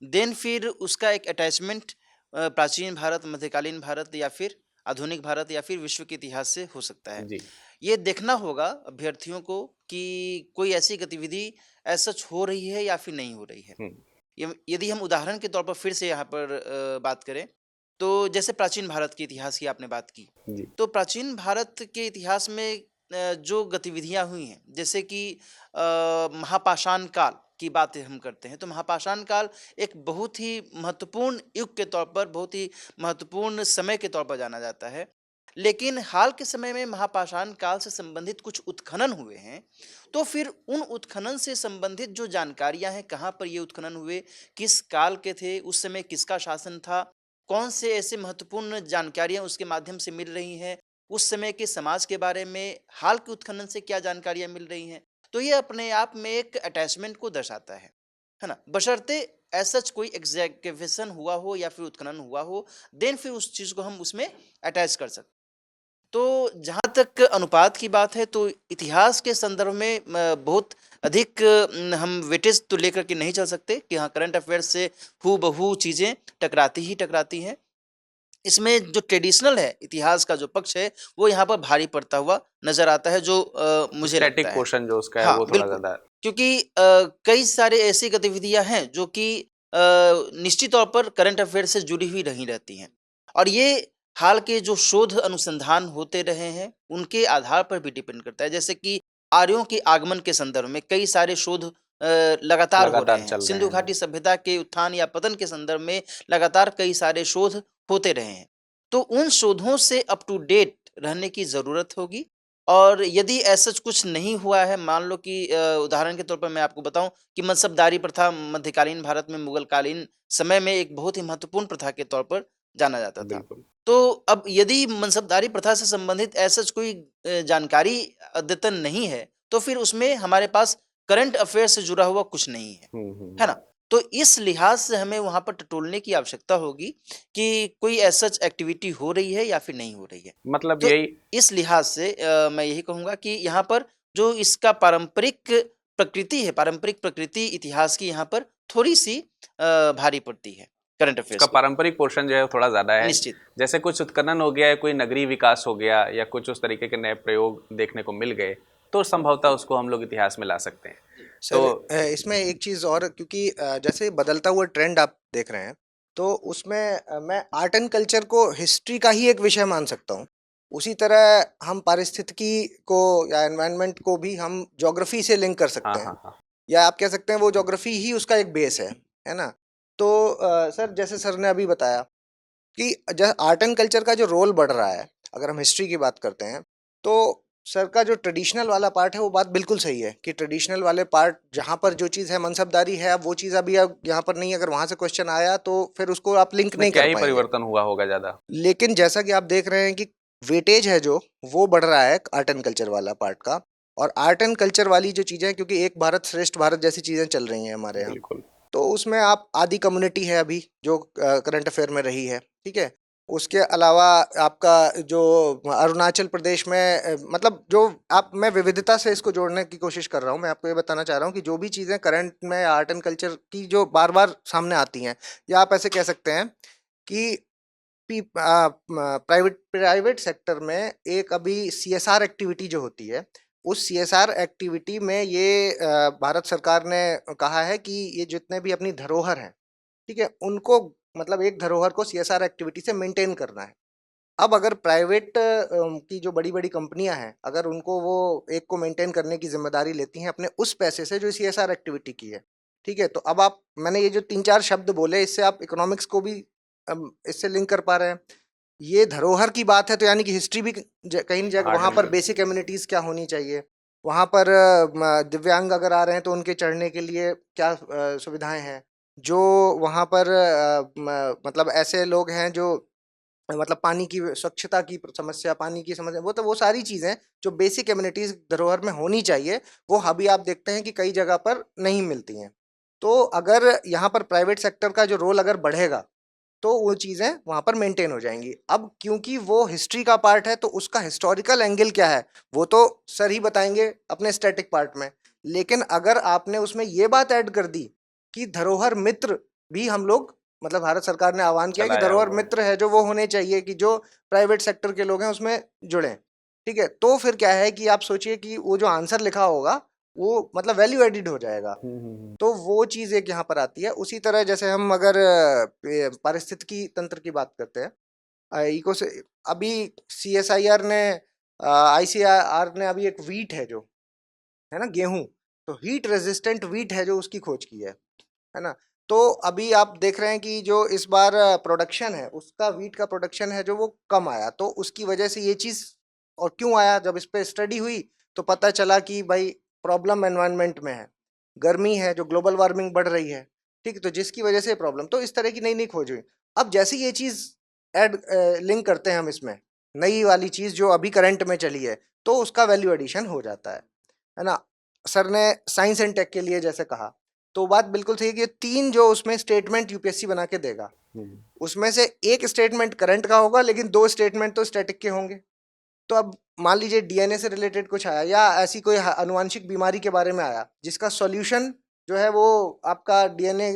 देन फिर उसका एक अटैचमेंट प्राचीन भारत, मध्यकालीन भारत, या फिर आधुनिक भारत, या फिर विश्व के इतिहास से हो सकता है।
जी।
ये देखना होगा अभ्यर्थियों को कि कोई ऐसी गतिविधि ऐसा हो रही है या फिर नहीं हो रही है। यदि हम उदाहरण के तौर पर फिर से यहाँ पर बात करें, तो जैसे प्राचीन भारत के इतिहास की आपने बात की,
जी।
तो प्राचीन भारत के इतिहास में जो गतिविधियां हुई हैं, जैसे कि महापाषाण काल की बात हम करते हैं, तो महापाषाण काल एक बहुत ही महत्वपूर्ण युग के तौर पर, बहुत ही महत्वपूर्ण समय के तौर पर जाना जाता है। लेकिन हाल के समय में महापाषाण काल से संबंधित कुछ उत्खनन हुए हैं, तो फिर उन उत्खनन से संबंधित जो जानकारियां हैं, कहाँ पर ये उत्खनन हुए, किस काल के थे, उस समय किसका शासन था, कौन से ऐसे महत्वपूर्ण जानकारियां उसके माध्यम से मिल रही हैं, उस समय के समाज के बारे में हाल के उत्खनन से क्या जानकारियां मिल रही हैं, तो ये अपने आप में एक अटैचमेंट को दर्शाता है ना। बशर्ते ऐसा कोई एग्जीक्यूशन हुआ हो या फिर उत्खनन हुआ हो, देन फिर उस चीज़ को हम उसमें अटैच कर सकते। तो जहाँ तक अनुपात की बात है, तो इतिहास के संदर्भ में बहुत अधिक हम वेटेज तो लेकर के नहीं चल सकते कि हाँ करंट अफेयर्स से हूबहू चीज़ें टकराती ही टकराती हैं। इसमें जो ट्रेडिशनल है, इतिहास का जो पक्ष है, वो यहाँ पर भारी पड़ता हुआ नजर आता है, जो मुझे लगता
स्टैटिक
है।
पोर्शन जो उसका है
हाँ,
वो थोड़ा
बिल्कुल।
ज़्यादा।
क्योंकि कई सारे ऐसी गतिविधियां हैं जो कि निश्चित तौर पर करंट अफेयर से जुड़ी हुई नहीं रहती हैं, और ये हाल के जो शोध अनुसंधान होते रहे हैं उनके आधार पर भी डिपेंड करता है। जैसे कि आर्यों के आगमन के संदर्भ में कई सारे शोध लगातार हो रहे
लगातार
हैं।
चल रहे
सिंधु
हैं।
घाटी सभ्यता के उत्थान या पतन के संदर्भ में लगातार कई सारे शोध होते रहे हैं, तो उन शोधों से अप टू डेट रहने की जरूरत होगी। और यदि ऐसा कुछ नहीं हुआ है, मान लो कि उदाहरण के तौर पर मैं आपको बताऊं कि मनसबदारी प्रथा मध्यकालीन भारत में मुगल कालीन समय में एक बहुत ही महत्वपूर्ण प्रथा के तौर पर जाना जाता था।
बिल्कुल।
तो अब यदि मनसबदारी प्रथा से संबंधित ऐसा कोई जानकारी अद्यतन नहीं है, तो फिर उसमें हमारे पास करंट अफेयर से जुड़ा हुआ कुछ नहीं है ना। तो इस लिहाज से हमें वहां पर टटोलने की आवश्यकता होगी कि कोई ऐसा एक्टिविटी हो रही है या फिर नहीं हो रही है।
मतलब
तो
यही।
इस लिहाज से मैं यही कहूँगा कि यहाँ पर जो इसका पारंपरिक प्रकृति है, पारंपरिक प्रकृति इतिहास की यहाँ पर थोड़ी-सी भारी पड़ती है। करंट
उसका
अफेयर्स को।
पारंपरिक पोर्शन जो है वो थोड़ा ज़्यादा है।
निश्चित।
जैसे कुछ उत्खनन हो गया है, कोई नगरीय विकास हो गया या कुछ उस तरीके के नए प्रयोग देखने को मिल गए, तो संभवतः उसको हम लोग इतिहास में ला सकते हैं।
सर
तो
इसमें एक चीज़ और, क्योंकि जैसे बदलता हुआ ट्रेंड आप देख रहे हैं, तो उसमें मैं आर्ट एंड कल्चर को हिस्ट्री का ही एक विषय मान सकता हूँ। उसी तरह हम पारिस्थितिकी को या एनवायरनमेंट को भी हम ज्योग्राफी से लिंक कर
हाँ
सकते हैं,
हाँ हाँ,
या आप कह सकते हैं वो ज्योग्राफी ही उसका एक बेस है ना? तो सर जैसे सर ने अभी बताया कि आर्ट एंड कल्चर का जो रोल बढ़ रहा है, अगर हम हिस्ट्री की बात करते हैं, तो सर का जो ट्रेडिशनल वाला पार्ट है वो बात बिल्कुल सही है कि ट्रेडिशनल वाले पार्ट जहाँ पर जो चीज़ है मनसबदारी है, अब वो चीज़ अभी अब यहाँ पर नहीं है। अगर वहाँ से क्वेश्चन आया तो फिर उसको आप लिंक
उसमें
नहीं
क्या
कर
ही
पाएंगे।
परिवर्तन हुआ होगा ज़्यादा।
लेकिन जैसा कि आप देख रहे हैं कि वेटेज है जो वो बढ़ रहा है आर्ट एंड कल्चर वाला पार्ट का, और आर्ट एंड कल्चर वाली जो चीज़ें हैं, क्योंकि एक भारत श्रेष्ठ भारत जैसी चीज़ें चल रही हैं हमारे यहाँ,
बिल्कुल।
तो उसमें आप आदि कम्युनिटी है अभी जो करंट अफेयर में रही है, ठीक है। उसके अलावा आपका जो अरुणाचल प्रदेश में मतलब जो आप, मैं विविधता से इसको जोड़ने की कोशिश कर रहा हूँ। मैं आपको ये बताना चाह रहा हूँ कि जो भी चीज़ें करंट में आर्ट एंड कल्चर की जो बार बार सामने आती हैं, या आप ऐसे कह सकते हैं कि प्राइवेट प्राइवेट सेक्टर में एक अभी सीएसआर एक्टिविटी जो होती है, उस सीएसआर एक्टिविटी में ये भारत सरकार ने कहा है कि ये जितने भी अपनी धरोहर हैं, ठीक है, उनको मतलब एक धरोहर को सीएसआर एक्टिविटी से मेंटेन करना है। अब अगर प्राइवेट की जो बड़ी-बड़ी कंपनियां हैं, अगर उनको वो एक को मेंटेन करने की जिम्मेदारी लेती हैं अपने उस पैसे से जो सीएसआर एक्टिविटी की है, ठीक है, तो अब आप, मैंने ये जो 3-4 शब्द बोले, इससे आप इकोनॉमिक्स को भी इससे लिंक कर पा रहे हैं। ये धरोहर की बात है, तो यानी कि हिस्ट्री भी कहीं न जगह
आर्ट
वहाँ
एंड
पर
कल्चर।
बेसिक एमिनिटीज़ क्या होनी चाहिए, वहाँ पर दिव्यांग अगर आ रहे हैं तो उनके चढ़ने के लिए क्या सुविधाएं हैं, जो वहाँ पर मतलब ऐसे लोग हैं जो मतलब पानी की स्वच्छता की समस्या, पानी की समस्या, वो तो वो सारी चीज़ें जो बेसिक एमिनिटीज़ धरोहर में होनी चाहिए, वो अभी आप देखते हैं कि कई जगह पर नहीं मिलती हैं। तो अगर यहाँ पर प्राइवेट सेक्टर का जो रोल अगर बढ़ेगा, तो वो चीज़ें वहाँ पर मेंटेन हो जाएँगी। अब क्योंकि वो हिस्ट्री का पार्ट है, तो उसका हिस्टोरिकल एंगल क्या है, वो तो सर ही बताएँगे अपने स्टैटिक पार्ट में। लेकिन अगर आपने उसमें ये बात ऐड कर दी कि धरोहर मित्र भी हम लोग, मतलब भारत सरकार ने आह्वान किया कि
चलाया
धरोहर
हुआ है।
मित्र है जो, वो होने चाहिए कि जो प्राइवेट सेक्टर के लोग हैं उसमें जुड़ें, ठीक है? तो फिर क्या है कि आप सोचिए कि वो जो आंसर लिखा होगा, वो मतलब वैल्यू एडेड हो जाएगा। तो वो चीज़ एक यहाँ पर आती है। उसी तरह जैसे हम अगर पारिस्थितिकी तंत्र की बात करते हैं, इको से अभी सीएसआईआर ने आईसीआर ने अभी एक व्हीट है जो, है ना, गेहूँ, तो हीट रेजिस्टेंट व्हीट है जो, उसकी खोज की है ना? तो अभी आप देख रहे हैं कि जो इस बार प्रोडक्शन है, उसका व्हीट का प्रोडक्शन है जो वो कम आया, तो उसकी वजह से ये चीज़, और क्यों आया, जब इस पे स्टडी हुई तो पता चला कि भाई प्रॉब्लम एनवायरनमेंट में है, गर्मी है, जो ग्लोबल वार्मिंग बढ़ रही है, ठीक है, तो जिसकी वजह से प्रॉब्लम, तो इस तरह की नई नई खोज हुई। अब जैसे ये चीज़ ऐड लिंक करते हैं हम इसमें, नई वाली चीज़ जो अभी करंट में चली है, तो उसका वैल्यू एडिशन हो जाता है ना? सर ने साइंस एंड टेक के लिए जैसे कहा, तो बात बिल्कुल सही है कि 3 जो उसमें स्टेटमेंट यूपीएससी बना के देगा, उसमें से एक स्टेटमेंट करंट का होगा, लेकिन 2 स्टेटमेंट तो स्टैटिक के होंगे। तो अब मान लीजिए डीएनए से रिलेटेड कुछ आया, या ऐसी कोई अनुवांशिक बीमारी के बारे में आया, जिसका सॉल्यूशन जो है वो आपका डीएनए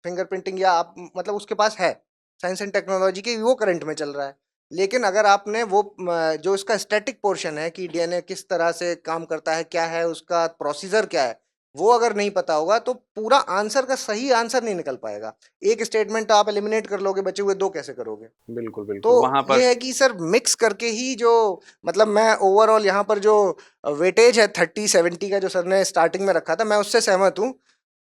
फिंगरप्रिंटिंग, या आप मतलब उसके पास है, साइंस एंड टेक्नोलॉजी के, वो करंट में चल रहा है। लेकिन अगर आपने वो जो इसका स्टैटिक पोर्शन है कि डीएनए किस तरह से काम करता है, क्या है उसका प्रोसीजर, क्या है, वो अगर नहीं पता होगा, तो पूरा आंसर का सही आंसर नहीं निकल पाएगा। एक स्टेटमेंट आप एलिमिनेट कर लोगे, बचे हुए 2 कैसे करोगे?
बिल्कुल,
तो
बिल्कुल। वहाँ पर
ये है कि सर मिक्स करके ही जो, मतलब मैं ओवरऑल यहाँ पर जो वेटेज है 30-70 का जो सर ने स्टार्टिंग में रखा था, मैं उससे सहमत हूँ,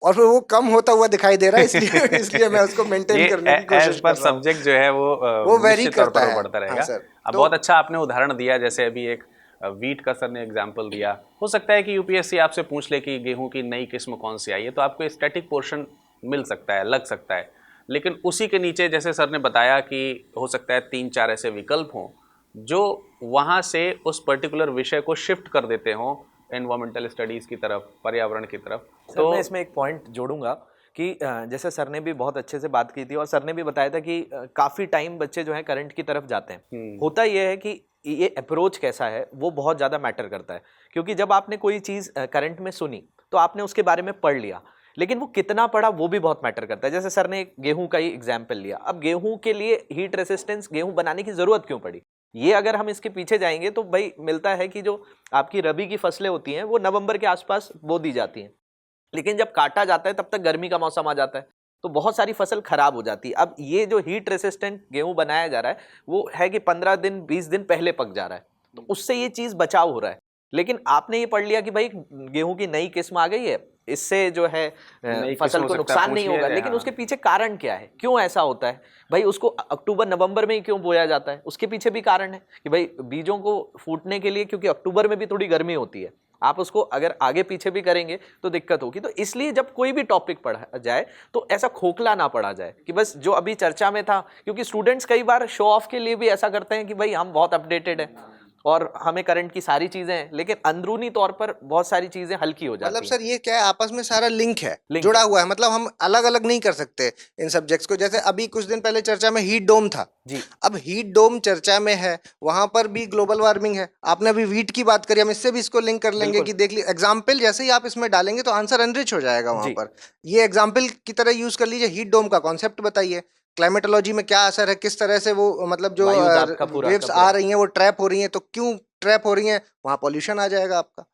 और फिर वो कम होता हुआ दिखाई दे रहा है, इसलिए इसलिए मैं उसको मेंटेन
ये
करने की
एज
कोशिश
पर
कर रहा हूँ।
सब्जेक्ट जो है
वो वेरी
निश्चित तौर
करता
पर वो
है।
बढ़ता
हाँ
रहेगा।
सर,
अब
तो
बहुत अच्छा आपने उदाहरण दिया, जैसे अभी एक वीट का सर ने एग्जाम्पल दिया। हो सकता है कि यूपीएससी आपसे पूछ ले कि गेहूं की नई किस्म कौन सी आई है, तो आपको स्टैटिक पोर्शन मिल सकता है, लग सकता है, लेकिन उसी के नीचे जैसे सर ने बताया कि हो सकता है 3-4 ऐसे विकल्प हों जो वहाँ से उस पर्टिकुलर विषय को शिफ्ट कर देते हों एनवायरमेंटल स्टडीज़ की तरफ, पर्यावरण की तरफ।
सर मैं इसमें एक पॉइंट जोड़ूंगा कि जैसे सर ने भी बहुत अच्छे से बात की थी, और सर ने भी बताया था कि काफ़ी टाइम बच्चे जो है करंट की तरफ जाते हैं। होता यह है कि ये अप्रोच कैसा है वो बहुत ज़्यादा मैटर करता है, क्योंकि जब आपने कोई चीज़ करंट में सुनी तो आपने उसके बारे में पढ़ लिया, लेकिन वो कितना पड़ा वो भी बहुत मैटर करता है। जैसे सर ने गेहूं का ही एग्जाम्पल लिया, अब गेहूं के लिए हीट रेसिस्टेंस गेहूं बनाने की जरूरत क्यों पड़ी, ये अगर हम इसके पीछे जाएंगे तो भाई मिलता है कि जो आपकी रबी की फसलें होती हैं वो नवंबर के आसपास बो दी जाती हैं, लेकिन जब काटा जाता है तब तक गर्मी का मौसम आ जाता है, तो बहुत सारी फसल खराब हो जाती है। अब ये जो हीट रेसिस्टेंट गेहूं बनाया जा रहा है वो है कि 15 दिन 20 दिन पहले पक जा रहा है, तो उससे ये चीज बचाव हो रहा है। लेकिन आपने ये पढ़ लिया कि भाई गेहूं की नई किस्म आ गई है, इससे जो है फसल को नुकसान नहीं होगा, लेकिन उसके पीछे कारण क्या है, क्यों ऐसा होता है? भाई उसको अक्टूबर नवंबर में ही क्यों बोया जाता है? उसके पीछे भी कारण है कि भाई बीजों को फूटने के लिए, क्योंकि अक्टूबर में भी थोड़ी गर्मी होती है, आप उसको अगर आगे पीछे भी करेंगे तो दिक्कत होगी। तो इसलिए जब कोई भी टॉपिक पढ़ा जाए तो ऐसा खोखला ना पढ़ा जाए कि बस जो अभी चर्चा में था, क्योंकि स्टूडेंट्स कई बार शो ऑफ के लिए भी ऐसा करते हैं कि भाई हम बहुत अपडेटेड हैं और हमें करंट की सारी चीजें हैं, लेकिन अंदरूनी तौर पर बहुत सारी चीजें हल्की हो जाती
मतलब
हैं।
सर ये क्या है, आपस में सारा लिंक है,
लिंक
जुड़ा
है।
हुआ है, मतलब हम अलग अलग नहीं कर सकते इन सब्जेक्ट्स को। जैसे अभी कुछ दिन पहले चर्चा में हीट डोम था,
जी
अब हीट डोम चर्चा में है, वहां पर भी ग्लोबल वार्मिंग है। आपने अभी वीट की बात करी, हम इससे भी इसको लिंक कर लेंगे
बिल्कुल।
कि देख ली एग्जाम्पल जैसे ही आप इसमें डालेंगे तो आंसर एनरिच हो जाएगा वहां
जी
पर। ये एग्जाम्पल की तरह यूज कर लीजिए, हीट डोम का कॉन्सेप्ट बताइए, क्लाइमेटोलॉजी में क्या असर है, किस तरह से वो मतलब जो
वायु दाब का पूरा
वेव्स आ रही हैं वो ट्रैप हो रही हैं, तो क्यों ट्रैप हो रही हैं, वहां पॉल्यूशन आ जाएगा आपका।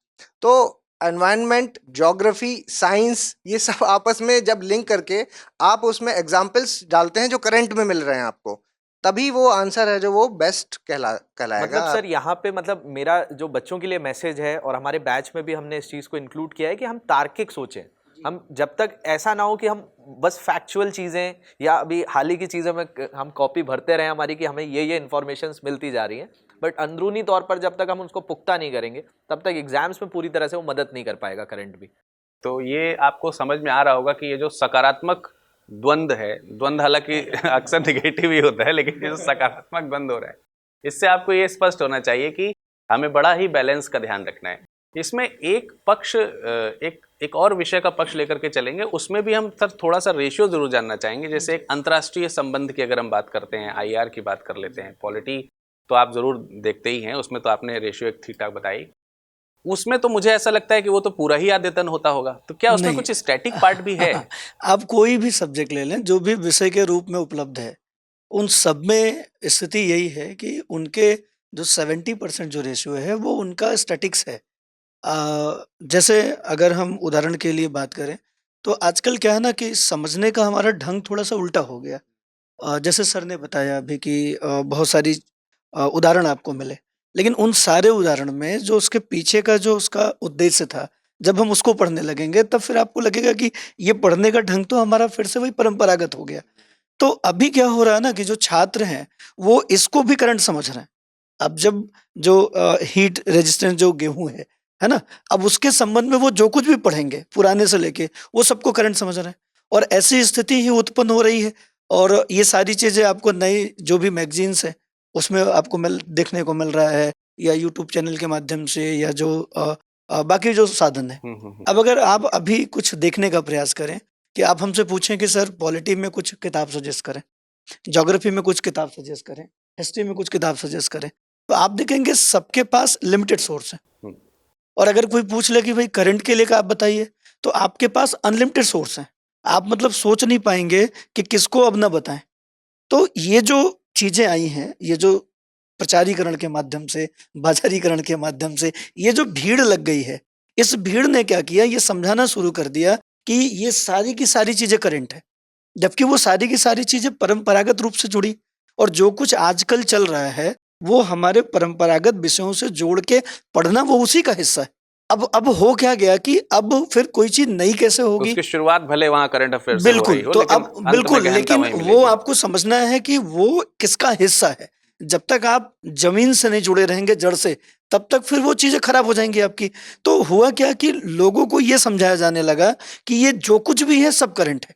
तो एनवायरनमेंट, ज्योग्राफी, साइंस, ये सब आपस में जब लिंक करके आप उसमें एग्जाम्पल्स डालते हैं जो करंट में मिल रहे हैं आपको, तभी वो आंसर है जो वो बेस्ट कहलाएगा।
मतलब सर यहाँ पे मतलब मेरा जो बच्चों के लिए मैसेज है, और हमारे बैच में भी हमने इस चीज़ को इंक्लूड किया है कि हम तार्किक सोचें। हम जब तक ऐसा ना हो कि हम बस फैक्चुअल चीज़ें या अभी हाल ही की चीज़ों में हम कॉपी भरते रहें हमारी कि हमें ये इन्फॉर्मेशंस मिलती जा रही हैं, बट अंदरूनी तौर पर जब तक हम उसको पुख्ता नहीं करेंगे तब तक एग्जाम्स में पूरी तरह से वो मदद नहीं कर पाएगा करंट भी।
तो ये आपको समझ में आ रहा होगा कि ये जो सकारात्मक द्वंद्व है, द्वंद्व हालांकि अक्सर निगेटिव ही होता है, लेकिन ये जो सकारात्मक द्वंद्व हो रहा है, इससे आपको ये स्पष्ट होना चाहिए कि हमें बड़ा ही बैलेंस का ध्यान रखना है। इसमें एक पक्ष एक और विषय का पक्ष लेकर के चलेंगे, उसमें भी हम सर थोड़ा सा रेशियो जरूर जानना चाहेंगे। जैसे एक अंतर्राष्ट्रीय संबंध की अगर हम बात करते हैं, आईआर की बात कर लेते हैं, पॉलिटी तो आप जरूर देखते ही हैं, उसमें तो आपने रेशियो एक ठीक ठाक बताई, उसमें तो मुझे ऐसा लगता है कि वो तो पूरा ही अद्यतन होता होगा, तो क्या उसमें
नहीं।
कुछ स्टैटिक पार्ट भी है?
आप कोई भी सब्जेक्ट ले लें जो भी विषय के रूप में उपलब्ध है, उन सब में स्थिति यही है कि उनके जो 70% जो रेशियो है वो उनका स्टैटिक्स है। जैसे अगर हम उदाहरण के लिए बात करें तो आजकल क्या है ना कि समझने का हमारा ढंग थोड़ा सा उल्टा हो गया। जैसे सर ने बताया अभी कि बहुत सारी उदाहरण आपको मिले, लेकिन उन सारे उदाहरण में जो उसके पीछे का जो उसका उद्देश्य था, जब हम उसको पढ़ने लगेंगे तब फिर आपको लगेगा कि ये पढ़ने का ढंग तो हमारा फिर से वही परंपरागत हो गया। तो अभी क्या हो रहा है ना कि जो छात्र हैं वो इसको भी करंट समझ रहे हैं। अब जब जो हीट रेजिस्टेंट जो गेहूं है ना, अब उसके संबंध में वो जो कुछ भी पढ़ेंगे पुराने से लेके वो सबको करंट समझ रहे हैं, और ऐसी स्थिति ही उत्पन्न हो रही है। और ये सारी चीजें आपको नई जो भी मैगजीन्स है उसमें आपको देखने को मिल रहा है, या यूट्यूब चैनल के माध्यम से, या जो बाकी जो साधन है। अब अगर आप अभी कुछ देखने का प्रयास करें कि आप हमसे पूछें कि सर पॉलिटी में कुछ किताब सजेस्ट करें, ज्योग्राफी में कुछ किताब सजेस्ट करें, हिस्ट्री में कुछ किताब सजेस्ट करें, तो आप देखेंगे सबके पास लिमिटेड सोर्स है। और अगर कोई पूछ ले कि भाई करंट के लिए का आप बताइए, तो आपके पास अनलिमिटेड सोर्स हैं। आप मतलब सोच नहीं पाएंगे कि किसको अब ना बताएं। तो ये जो चीजें आई हैं, ये जो प्रचारीकरण के माध्यम से, बाजारीकरण के माध्यम से ये जो भीड़ लग गई है, इस भीड़ ने क्या किया, ये समझाना शुरू कर दिया कि ये सारी की सारी चीजें करंट है, जबकि वो सारी की सारी चीजें परंपरागत रूप से जुड़ी, और जो कुछ आजकल चल रहा है वो हमारे परंपरागत विषयों से जोड़ के पढ़ना वो उसी का हिस्सा है। अब हो क्या गया कि अब फिर कोई चीज नई कैसे होगी,
उसकी शुरुआत भले वहाँ करंट अफेयर से हो
बिल्कुल,
रही हो,
तो
लेकिन
अब
अंत में
बिल्कुल,
गहनता
लेकिन
वहीं
वो
मिलेगी।
आपको समझना है कि वो किसका हिस्सा है। जब तक आप जमीन से नहीं जुड़े रहेंगे, जड़ से, तब तक फिर वो चीजें खराब हो जाएंगी आपकी। तो हुआ क्या कि लोगों को ये समझाया जाने लगा कि ये जो कुछ भी है सब करंट है,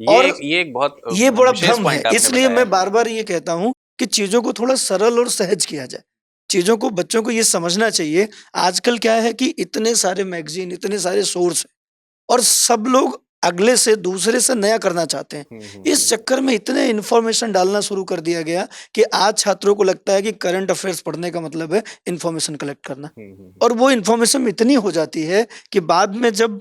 और
ये एक बहुत
ये बड़ा
विशेष
भ्रम है।
पॉइंट आपने
इसलिए
बताया
मैं
है।
बार बार ये कहता हूं कि चीजों को थोड़ा सरल और सहज किया जाए। चीजों को बच्चों को ये समझना चाहिए। आजकल क्या है कि इतने सारे मैगजीन, इतने सारे सोर्स हैं, और सब लोग अगले से दूसरे से नया करना चाहते हैं। इस चक्कर में इतने इन्फॉर्मेशन डालना शुरू कर दिया गया कि आज छात्रों को लगता है कि करंट अफेयर्स पढ़ने का मतलब है इन्फॉर्मेशन कलेक्ट करना, और वो इन्फॉर्मेशन इतनी हो जाती है कि बाद में जब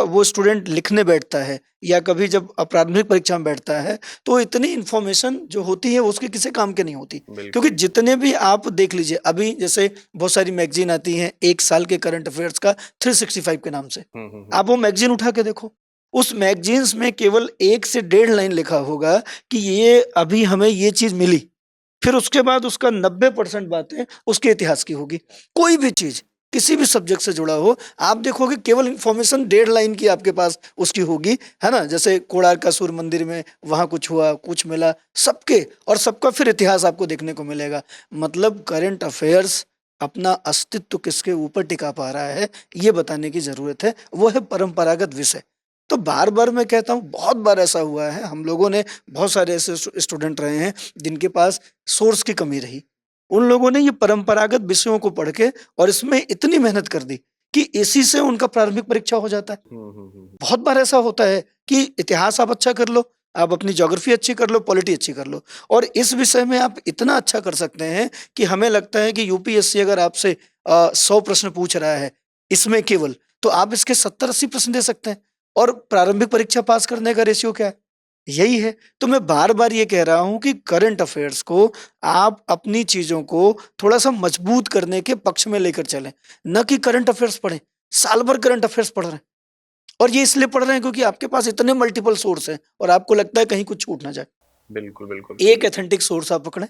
वो स्टूडेंट लिखने बैठता है या कभी जब प्राथमिक परीक्षा में बैठता है तो इतनी इन्फॉर्मेशन जो होती है वो उसके किसी काम के नहीं होती। क्योंकि जितने भी आप देख लीजिए, अभी जैसे बहुत सारी मैगजीन आती हैं एक साल के करंट अफेयर्स का 365 के नाम से, आप वो मैगजीन उठा के देखो, उस मैगजीन्स में केवल 1 से 1.5 लाइन लिखा होगा कि ये अभी हमें ये चीज मिली, फिर उसके बाद उसका 90% बातें उसके इतिहास की होगी। कोई भी चीज किसी भी सब्जेक्ट से जुड़ा हो, आप देखोगे केवल इंफॉर्मेशन 1.5 लाइन की आपके पास उसकी होगी, है ना। जैसे कोणार्क का सूर्य मंदिर में वहां कुछ हुआ, कुछ मिला, सबके और सबका फिर इतिहास आपको देखने को मिलेगा। मतलब करंट अफेयर्स अपना अस्तित्व किसके ऊपर टिका पा रहा है ये बताने की जरूरत है, वो है परंपरागत विषय। तो बार बार मैं कहता हूँ, बहुत बार ऐसा हुआ है, हम लोगों ने बहुत सारे ऐसे स्टूडेंट रहे हैं जिनके पास सोर्स की कमी रही, उन लोगों ने ये परंपरागत विषयों को पढ़ के और इसमें इतनी मेहनत कर दी कि इसी से उनका प्रारंभिक परीक्षा हो जाता है। बहुत बार ऐसा होता है कि इतिहास आप अच्छा कर लो, आप अपनी ज्योग्राफी अच्छी कर लो, पॉलिटी अच्छी कर लो, और इस विषय में आप इतना अच्छा कर सकते हैं कि हमें लगता है कि यूपीएससी अगर आपसे 100 प्रश्न पूछ रहा है इसमें केवल, तो आप इसके 70-80 प्रश्न दे सकते हैं। और प्रारंभिक परीक्षा पास करने का रेशियो क्या है? यही है। तो मैं बार बार ये कह रहा हूं कि करंट अफेयर्स को आप अपनी चीजों को थोड़ा सा मजबूत करने के पक्ष में लेकर चलें, न कि करंट अफेयर्स पढ़ें। साल भर करंट अफेयर्स पढ़ रहे हैं, और ये इसलिए पढ़ रहे हैं क्योंकि आपके पास इतने मल्टीपल सोर्स हैं और आपको लगता है कहीं कुछ छूट ना जाए।
बिल्कुल बिल्कुल।
एक एथेंटिक सोर्स आप पकड़ें,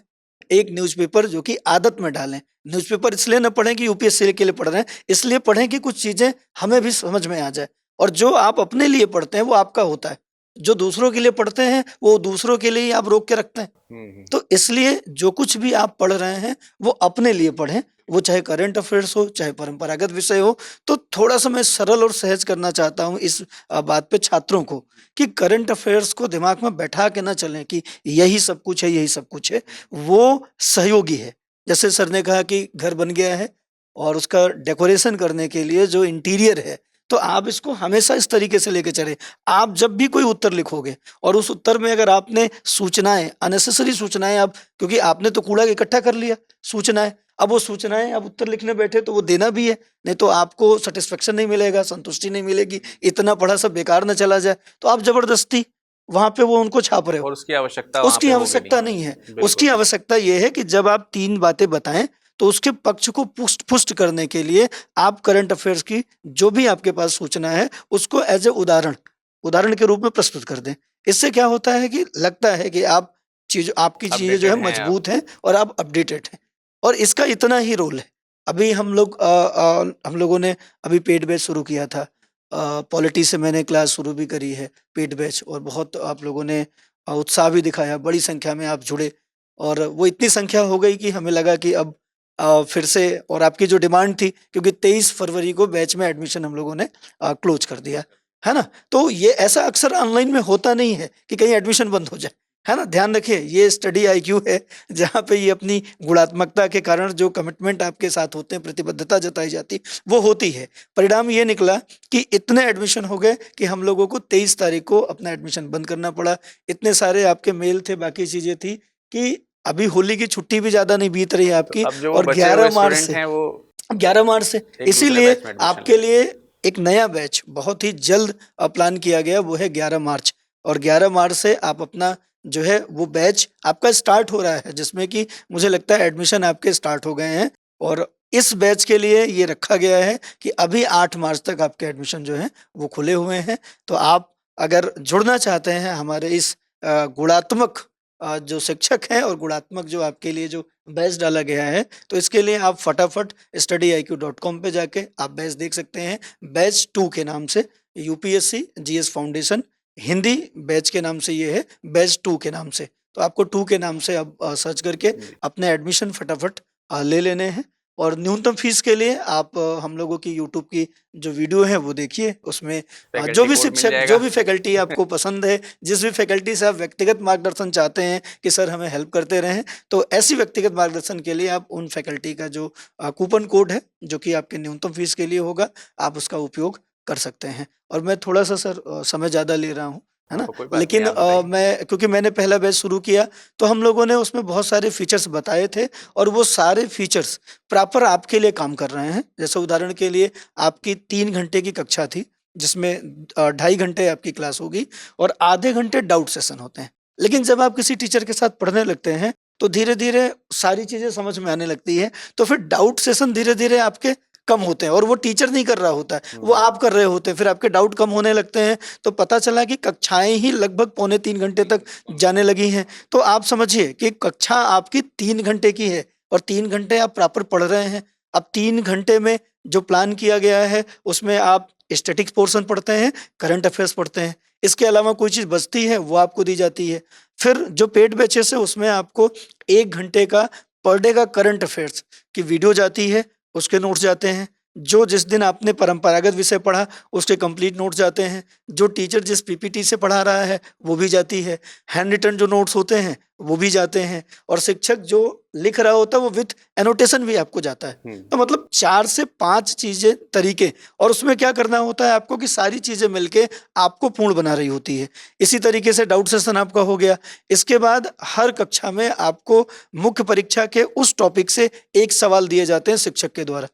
एक न्यूज़पेपर जो कि आदत में डालें। न्यूज़पेपर इसलिए ना पढ़ें कि यूपीएससी के लिए पढ़ रहे हैं, इसलिए पढ़ें कि कुछ चीजें हमें भी समझ में आ जाए। और जो आप अपने लिए पढ़ते हैं वो आपका होता है, जो दूसरों के लिए पढ़ते हैं वो दूसरों के लिए ही आप रोक के रखते हैं। तो इसलिए जो कुछ भी आप पढ़ रहे हैं वो अपने लिए पढ़ें, वो चाहे करंट अफेयर्स हो, चाहे परंपरागत विषय हो। तो थोड़ा सा मैं सरल और सहज करना चाहता हूँ इस बात पे छात्रों को, कि करंट अफेयर्स को दिमाग में बैठा के ना चलें कि यही सब कुछ है, यही सब कुछ है। वो सहयोगी है। जैसे सर ने कहा कि घर बन गया है और उसका डेकोरेशन करने के लिए जो इंटीरियर है, तो आप इसको हमेशा इस तरीके से लेके चले। आप जब भी कोई उत्तर लिखोगे और उस उत्तर में अगर आपने सूचनाएं, अननेसेसरी सूचनाएं, आप क्योंकि आपने तो कूड़ा इकट्ठा कर लिया सूचनाएं, अब वो सूचनाएं आप उत्तर लिखने बैठे तो वो देना भी है, नहीं तो आपको सेटिस्फेक्शन नहीं मिलेगा, संतुष्टि नहीं मिलेगी, इतना पढ़ा सब बेकार न चला जाए, तो आप जबरदस्ती वहां पे वो उनको छाप रहे हो।
और उसकी आवश्यकता वहाँ
उसकी
पे होगी
आवश्यकता नहीं है। उसकी
बिल्कुल।
आवश्यकता ये है कि जब आप 3 बातें बताएं तो उसके पक्ष को पुष्ट पुष्ट करने के लिए आप करंट अफेयर्स की जो भी आपके पास सूचना है उसको एज ए उदाहरण के रूप में प्रस्तुत कर दें। इससे क्या होता है कि लगता है कि आपकी चीजें जो है
अपडेटेड हैं आप।
मजबूत हैं और आप अपडेटेड हैं, और इसका इतना ही रोल है। अभी हम लोगों ने अभी पेड बैच शुरू किया था, पॉलिटी से मैंने क्लास शुरू भी करी है, पेड बैच, और बहुत आप लोगों ने उत्साह भी दिखाया, बड़ी संख्या में आप जुड़े, और वो इतनी संख्या हो गई कि हमें लगा कि अब फिर से, और आपकी जो डिमांड थी, क्योंकि 23 फरवरी को बैच में एडमिशन हम लोगों ने क्लोज कर दिया, है ना। तो ये ऐसा अक्सर ऑनलाइन में होता नहीं है कि कहीं एडमिशन बंद हो जाए, है ना। ध्यान रखिए, ये स्टडी आईक्यू है, जहाँ पे ये अपनी गुणात्मकता के कारण जो कमिटमेंट आपके साथ होते हैं, प्रतिबद्धता जताई जाती, वो होती है। परिणाम ये निकला कि इतने एडमिशन हो गए कि हम लोगों को 23 तारीख को अपना एडमिशन बंद करना पड़ा। इतने सारे आपके मेल थे, बाकी चीजें थी कि अभी होली की छुट्टी भी ज्यादा नहीं बीत रही है आपकी,
अब जो
और
बचे
11
हुए
मार्च
स्टूडेंट
से
हैं वो
11 मार्च से
दूसरे
इसीलिए
बैच में एडमिशन
आपके
लेंगे।
लिए एक नया बैच बहुत ही जल्द प्लान किया गया, वो है 11 मार्च। और 11 मार्च से आप अपना जो है वो बैच आपका स्टार्ट हो रहा है, जिसमें कि मुझे लगता है एडमिशन आपके स्टार्ट हो गए हैं। और इस बैच के लिए ये रखा गया है कि अभी 8 मार्च तक आपके एडमिशन जो है वो खुले हुए हैं। तो आप अगर जुड़ना चाहते हैं हमारे इस गुणात्मक जो शिक्षक हैं और गुणात्मक जो आपके लिए जो बैच डाला गया है, तो इसके लिए आप फटाफट studiiq.com पे जाके आप बैच देख सकते हैं। बैच 2 के नाम से, UPSC GS foundation Hindi batch के नाम से ये है, बैच 2 के नाम से। तो आपको 2 के नाम से आप सर्च करके
जी।
अपने एडमिशन फटाफट ले लेने हैं। और न्यूनतम फीस के लिए आप हम लोगों की यूट्यूब की जो वीडियो है वो देखिए, उसमें जो
फैकल्टी
भी
कोड मिल
शिक्षक,
जाएगा।
जो भी फैकल्टी आपको पसंद है, जिस भी फैकल्टी से आप व्यक्तिगत मार्गदर्शन चाहते हैं कि सर हमें हेल्प करते रहें, तो ऐसी व्यक्तिगत मार्गदर्शन के लिए आप उन फैकल्टी का जो कूपन कोड है जो कि आपके न्यूनतम फीस के लिए होगा, आप उसका उपयोग कर सकते हैं। और मैं थोड़ा-सा सर समय ज़्यादा ले रहा हूँ, है ना?
कोई बात
लेकिन
नहीं, आप बताइए।
मैं क्योंकि मैंने पहला बैच शुरू किया, तो हम लोगों ने उसमें बहुत सारे फीचर्स बताए थे और वो सारे फीचर्स प्रॉपर आपके लिए काम कर रहे हैं। जैसे उदाहरण के लिए आपकी 3 घंटे की कक्षा थी, जिसमें 2.5 घंटे आपकी क्लास होगी और आधे घंटे डाउट सेशन होते हैं। लेकिन जब आप किसी टीचर के साथ पढ़ने लगते हैं, तो धीरे-धीरे सारी चीज़ें समझ में आने लगती है, तो फिर डाउट सेशन धीरे-धीरे आपके कम होते हैं और वो टीचर नहीं कर रहा होता है, वो आप कर रहे होते हैं, फिर आपके डाउट कम होने लगते हैं, तो पता चला कि कक्षाएँ ही लगभग पौने 3 घंटे तक जाने लगी हैं। तो आप समझिए कि कक्षा आपकी 3 घंटे की है और 3 घंटे आप प्रॉपर पढ़ रहे हैं। अब 3 घंटे में जो प्लान किया गया है, उसमें आप स्टैटिक्स पोर्शन पढ़ते हैं, करंट अफेयर्स पढ़ते हैं। इसके अलावा कोई चीज़ बचती है, वो आपको दी जाती है। फिर जो पेड बैचेस है, उसमें आपको 1 घंटे का पर डे का करंट अफेयर्स की वीडियो जाती है, उसके नोट्स जाते हैं। जो जिस दिन आपने परंपरागत विषय पढ़ा, उसके कंप्लीट नोट्स जाते हैं। जो टीचर जिस पीपीटी से पढ़ा रहा है, वो भी जाती है। हैंड रिटन जो नोट्स होते हैं, वो भी जाते हैं और शिक्षक जो लिख रहा होता है, वो विथ एनोटेशन भी आपको जाता है। तो मतलब 4 से 5 चीज़ें तरीके और उसमें क्या करना होता है आपको कि सारी चीज़ें मिलके आपको पूर्ण बना रही होती है। इसी तरीके से डाउट सेशन आपका हो गया। इसके बाद हर कक्षा में आपको मुख्य परीक्षा के उस टॉपिक से 1 सवाल दिए जाते हैं शिक्षक के द्वारा,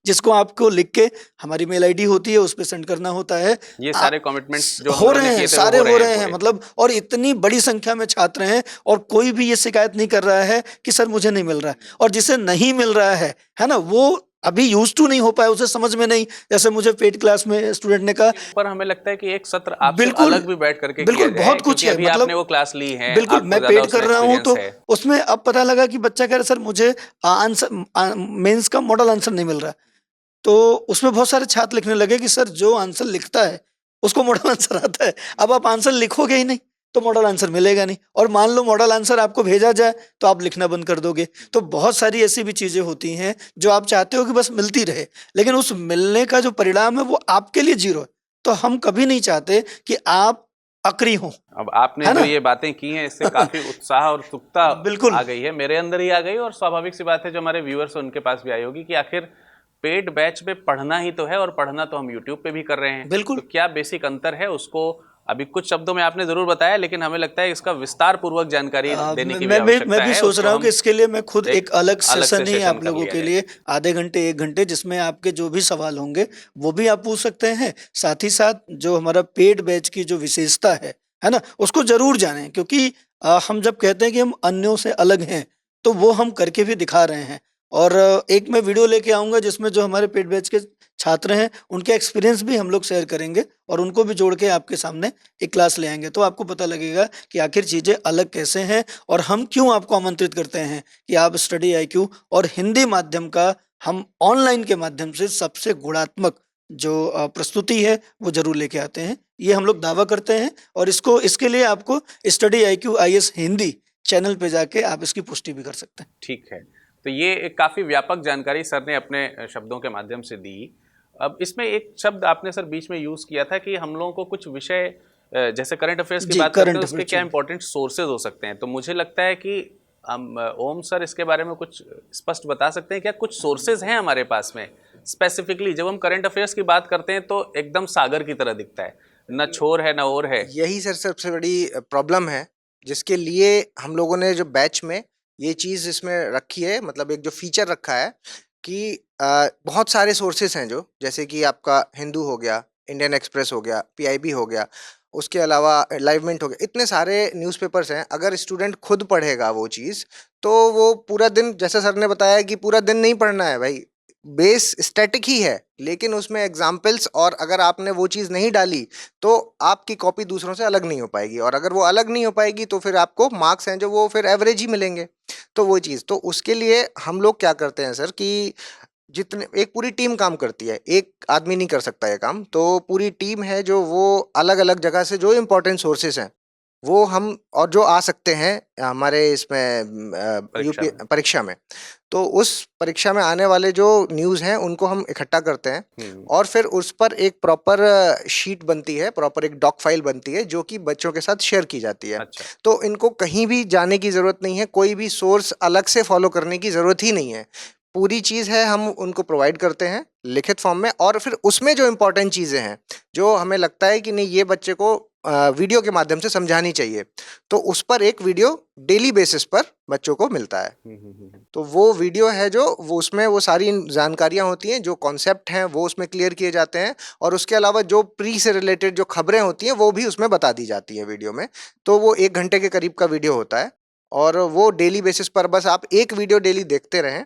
जिसको आपको लिख के हमारी मेल आईडी होती है, उस पे सेंड करना होता है।
ये सारे कमिटमेंट्स जो हम
हो
लोगों ने
रहे
किए
हैं,
थे, वो
सारे हो रहे हैं
पूरे।
मतलब, और इतनी बड़ी संख्या में छात्र हैं और कोई भी ये शिकायत नहीं कर रहा है कि सर मुझे नहीं मिल रहा है। और जिसे नहीं मिल रहा है ना, वो अभी यूज टू नहीं हो पाया, उसे समझ में नहीं। जैसे मुझे पेड क्लास में स्टूडेंट ने कहा,
पर हमें लगता है कि एक सत्र आपसे
बिल्कुल,
अलग भी बैठ करके
बिल्कुल,
किया जाए,
बहुत कुछ
क्योंकि
है,
अभी
मतलब
आपने वो क्लास ली है,
बिल्कुल,
आपको
मैं
ज़्यादा
पेड कर
उसमें
रहा हूँ, तो
एक्सपीरियंस है।
उसमें अब पता लगा कि बच्चा कह रहा है सर मुझे आंसर मेंस का मॉडल आंसर नहीं मिल रहा है। तो उसमें बहुत सारे छात्र लिखने लगे कि सर जो आंसर लिखता है उसको मॉडल आंसर आता है। अब आप आंसर लिखोगे ही नहीं तो मॉडल आंसर मिलेगा नहीं, और मान लो मॉडल आंसर आपको भेजा जाए तो आप लिखना बंद कर दोगे। तो बहुत सारी ऐसी भी चीजें होती हैं जो आप चाहते हो कि बस मिलती रहे, लेकिन उस मिलने का जो परिणाम है वो आपके लिए जीरो है। तो हम कभी नहीं चाहते कि आप अक्री हो,
अब आपने
है
जो
ना?
ये बातें की हैं, इससे काफी उत्साह और उत्सुकता
बिल्कुल।
आ गई है, मेरे अंदर ही आ गई, और स्वाभाविक सी बात है जो हमारे व्यूअर्स हैं उनके पास भी आई होगी कि आखिर पेड बैच में पढ़ना ही तो है, और पढ़ना तो हम यूट्यूब पे भी कर रहे हैं।
बिल्कुल।
तो क्या बेसिक अंतर है, उसको अभी कुछ शब्दों में आपने जरूर बताया, लेकिन हमें लगता है इसका विस्तार पूर्वक जानकारी देने की भी आवश्यकता
मैं भी
है।
सोच
उसको
रहा हूँ
हम
कि इसके लिए मैं खुद
एक
एक अलग
अलग से
सेशन ही
सेशन
आप
कर
लोगों
लिया
के
जाए।
लिए आधे घंटे 1 घंटे, जिसमें आपके जो भी सवाल होंगे वो भी आप पूछ सकते हैं। साथ ही साथ जो हमारा पेड बैच की जो विशेषता है ना, उसको जरूर जानें, क्योंकि हम जब कहते हैं कि हम अन्यों से अलग हैं, तो वो हम करके भी दिखा रहे हैं। और एक मैं वीडियो लेके आऊंगा जिसमें जो हमारे पेड बैच के छात्र हैं उनके एक्सपीरियंस भी हम लोग शेयर करेंगे और उनको भी जोड़ के आपके सामने एक क्लास ले आएंगे, तो आपको पता लगेगा कि आखिर चीजें अलग कैसे हैं और हम क्यों आपको आमंत्रित करते हैं कि आप स्टडी IQ और हिंदी माध्यम का हम ऑनलाइन के माध्यम से सबसे गुणात्मक जो प्रस्तुति है वो जरूर लेके आते हैं। ये हम लोग दावा करते हैं और इसके लिए आपको study IQ IAS Hindi channel पे जाके आप इसकी पुष्टि भी कर सकते हैं।
ठीक है, तो ये एक काफ़ी व्यापक जानकारी सर ने अपने शब्दों के माध्यम से दी। अब इसमें एक शब्द आपने सर बीच में यूज़ किया था कि हम लोगों को कुछ विषय जैसे करंट अफेयर्स की
जी,
बात करते हैं,
करंट
उसके
अफेयर्स
क्या
जी।
इंपॉर्टेंट सोर्सेज हो सकते हैं। तो मुझे लगता है कि हम ओम सर इसके बारे में कुछ स्पष्ट बता सकते हैं क्या? कुछ सोर्सेज हैं हमारे पास में स्पेसिफिकली? जब हम करंट अफेयर्स की बात करते हैं तो एकदम सागर की तरह दिखता है, न छोर है न ओर है।
यही सर सबसे बड़ी प्रॉब्लम है, जिसके लिए हम लोगों ने जो बैच में ये चीज़ इसमें रखी है, मतलब एक जो फीचर रखा है कि बहुत सारे सोर्सेस हैं, जो जैसे कि आपका हिंदू हो गया, इंडियन एक्सप्रेस हो गया, PIB हो गया, उसके अलावा लाइव मिंट हो गया, इतने सारे न्यूज़पेपर्स हैं। अगर स्टूडेंट खुद पढ़ेगा वो चीज़, तो वो पूरा दिन, जैसे सर ने बताया कि पूरा दिन नहीं पढ़ना है भाई, बेस स्टैटिक ही है, लेकिन उसमें एग्जाम्पल्स, और अगर आपने वो चीज़ नहीं डाली तो आपकी कॉपी दूसरों से अलग नहीं हो पाएगी, और अगर वो अलग नहीं हो पाएगी तो फिर आपको मार्क्स हैं जो वो फिर एवरेज ही मिलेंगे। तो वो चीज़, तो उसके लिए हम लोग क्या करते हैं सर कि जितने एक पूरी टीम काम करती है, एक आदमी नहीं कर सकता ये काम, तो पूरी टीम है जो वो अलग अलग जगह से जो इम्पोर्टेंट सोर्सेस हैं वो हम, और जो आ सकते हैं हमारे इसमें
परीक्षा
परीक्षा में, तो उस परीक्षा में आने वाले जो न्यूज़ हैं उनको हम इकट्ठा करते हैं, और फिर उस पर एक प्रॉपर शीट बनती है, प्रॉपर एक डॉक फाइल बनती है जो कि बच्चों के साथ शेयर की जाती है।
अच्छा।
तो इनको कहीं भी जाने की ज़रूरत नहीं है, कोई भी सोर्स अलग से फॉलो करने की ज़रूरत ही नहीं है। पूरी चीज़ है हम उनको प्रोवाइड करते हैं लिखित फॉर्म में, और फिर उसमें जो इम्पोर्टेंट चीज़ें हैं जो हमें लगता है कि नहीं ये बच्चे को वीडियो के माध्यम से समझानी चाहिए, तो उस पर एक वीडियो डेली बेसिस पर बच्चों को मिलता है। तो वो वीडियो है जो वो उसमें वो सारी जानकारियाँ होती हैं, जो कॉन्सेप्ट हैं वो उसमें क्लियर किए जाते हैं, और उसके अलावा जो प्री से रिलेटेड जो खबरें होती हैं वो भी उसमें बता दी जाती हैं वीडियो में। तो वो 1 घंटे के करीब का वीडियो होता है, और वो डेली बेसिस पर बस आप एक वीडियो डेली देखते रहें,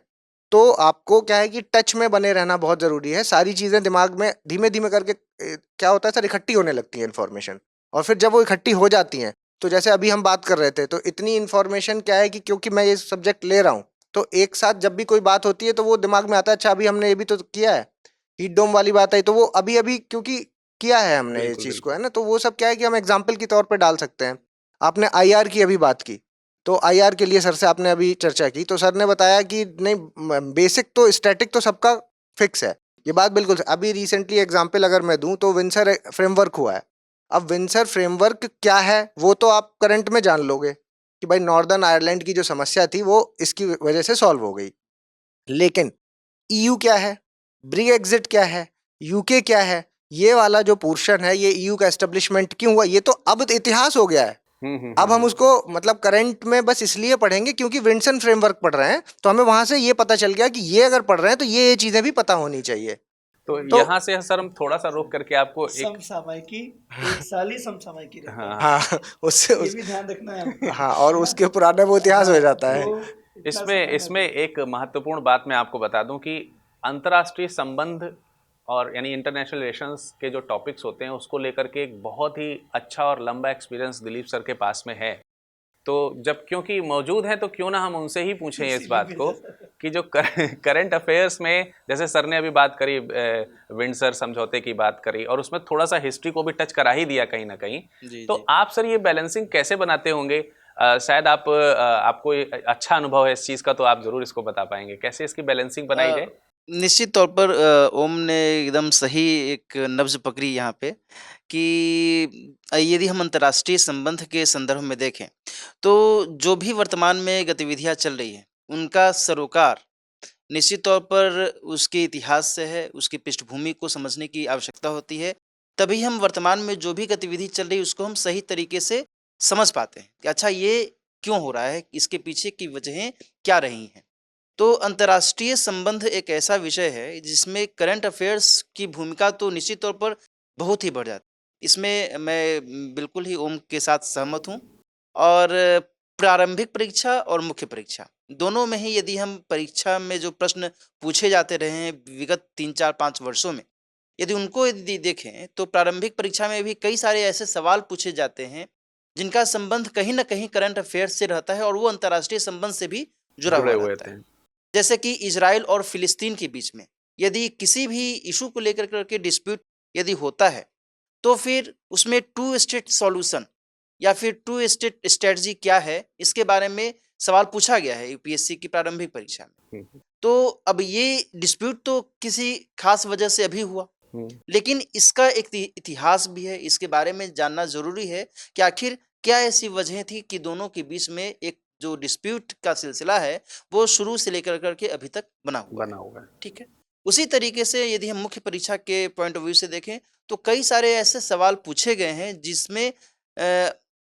तो आपको क्या है कि टच में बने रहना बहुत ज़रूरी है। सारी चीज़ें दिमाग में धीमे-धीमे करके क्या होता है सर, इकट्ठी होने लगती है इन्फॉर्मेशन, और फिर जब वो इकट्ठी हो जाती हैं, तो जैसे अभी हम बात कर रहे थे, तो इतनी इन्फॉर्मेशन क्या है कि क्योंकि मैं ये सब्जेक्ट ले रहा हूँ, तो एक साथ जब भी कोई बात होती है तो वो दिमाग में आता है, अच्छा अभी हमने ये भी तो किया है, हीट डोम वाली बात आई, तो वो अभी-अभी क्योंकि किया है हमने ये
बिल्कुल,
चीज़ को,
बिल्कुल।
है ना? तो वो सब क्या है कि हम एग्ज़ाम्पल के तौर पे डाल सकते हैं। आपने आईआर की अभी बात की, तो आईआर के लिए सर से आपने अभी चर्चा की, तो सर ने बताया कि नहीं बेसिक तो स्टैटिक तो सबका फिक्स है, ये बात बिल्कुल अभी रिसेंटली एग्जांपल अगर मैं दूं तो विंसर फ्रेमवर्क हुआ है। अब विंसर फ्रेमवर्क क्या है वो तो आप करंट में जान लोगे कि भाई नॉर्दर्न आयरलैंड की जो समस्या थी वो इसकी वजह से सॉल्व हो गई, लेकिन ईयू क्या है, ब्रेक्जिट क्या है, यूके क्या है, ये वाला जो पोर्शन है, ये ईयू का एस्टेब्लिशमेंट क्यों हुआ, ये तो अब इतिहास हो गया है। अब हम उसको मतलब करंट में बस इसलिए पढ़ेंगे क्योंकि विंसन फ्रेमवर्क पढ़ रहे हैं, तो हमें वहां से ये पता चल गया कि ये अगर पढ़ रहे हैं तो ये चीजें भी पता होनी चाहिए।
तो
तो
यहाँ से सर हम थोड़ा सा रोक करके आपको एक
समसामयिकी एक साल ही समसामयिकी रहता है।
हाँ,
हाँ उससे
ये भी ध्यान रखना है हमको,
हाँ, और
है ना?
उसके पुराने वो इतिहास हो
हाँ,
जाता है।
वो इतना
इसमें
समय
इसमें एक महत्वपूर्ण बात मैं आपको बता दूं कि अंतर्राष्ट्रीय संबंध और यानी इंटरनेशनल रिलेशंस के जो टॉपिक्स होते हैं उसको लेकर के एक बहुत ही अच्छा और लंबा एक्सपीरियंस दिलीप सर के पास में है। तो जब क्योंकि मौजूद हैं तो क्यों ना हम उनसे ही पूछें इस बात को कि जो करंट अफेयर्स में, जैसे सर ने अभी बात करी विंडसर समझौते की बात करी और उसमें थोड़ा सा हिस्ट्री को भी टच करा ही दिया कहीं ना कहीं,
जी
तो
जी
आप सर ये बैलेंसिंग कैसे बनाते होंगे? शायद आप आपको ये अच्छा अनुभव है इस चीज़ का, तो आप ज़रूर इसको बता पाएंगे कैसे इसकी बैलेंसिंग बनाई
अ,
जाए।
निश्चित तौर पर ओम ने एकदम सही एक नब्ज पकड़ी यहाँ पे कि यदि हम अंतर्राष्ट्रीय संबंध के संदर्भ में देखें, तो जो भी वर्तमान में गतिविधियाँ चल रही हैं, उनका सरोकार निश्चित तौर पर उसके इतिहास से है, उसकी पृष्ठभूमि को समझने की आवश्यकता होती है। तभी हम वर्तमान में जो भी गतिविधि चल रही है, उसको हम सही तरीके से समझ पाते हैं कि अच्छा ये क्यों हो रहा है, इसके पीछे की वजहें क्या रही हैं। तो अंतर्राष्ट्रीय संबंध एक ऐसा विषय है जिसमें करंट अफेयर्स की भूमिका तो निश्चित तौर पर बहुत ही बढ़ जाती है। इसमें मैं बिल्कुल ही ओम के साथ सहमत हूँ। और प्रारंभिक परीक्षा और मुख्य परीक्षा दोनों में ही यदि हम परीक्षा में जो प्रश्न पूछे जाते रहे हैं विगत 3, 4, 5 वर्षों में, यदि उनको यदि देखें तो प्रारंभिक परीक्षा में भी कई सारे ऐसे सवाल पूछे जाते हैं जिनका संबंध कहीं न कहीं करंट अफेयर्स से रहता है और वो अंतर्राष्ट्रीय संबंध से भी जुड़ा
जुड़े
हुआ
हुए
रहता
थे।
है। जैसे कि इज़राइल और फ़िलिस्तीन के बीच में यदि किसी भी इश्यू को लेकर के डिस्प्यूट यदि होता है, तो फिर उसमें टू स्टेट सॉल्यूशन या फिर टू स्टेट स्ट्रैटेजी क्या है, इसके बारे में सवाल पूछा गया है यूपीएससी की प्रारंभिक परीक्षा में।
हम्म,
तो अब ये डिस्प्यूट तो किसी खास वजह से अभी हुआ,
हम्म,
लेकिन इसका एक इतिहास भी है, इसके बारे में जानना ज़रूरी है कि आखिर क्या ऐसी वजहें थी कि दोनों के बीच में एक जो डिस्प्यूट का सिलसिला है, वो शुरू से लेकर के अभी तक बना हुआ है।
बना हुआ है।
ठीक है? उसी तरीके से यदि हम मुख्य परीक्षा के पॉइंट ऑफ व्यू से देखें, तो कई सारे ऐसे सवाल पूछे गए हैं जिसमें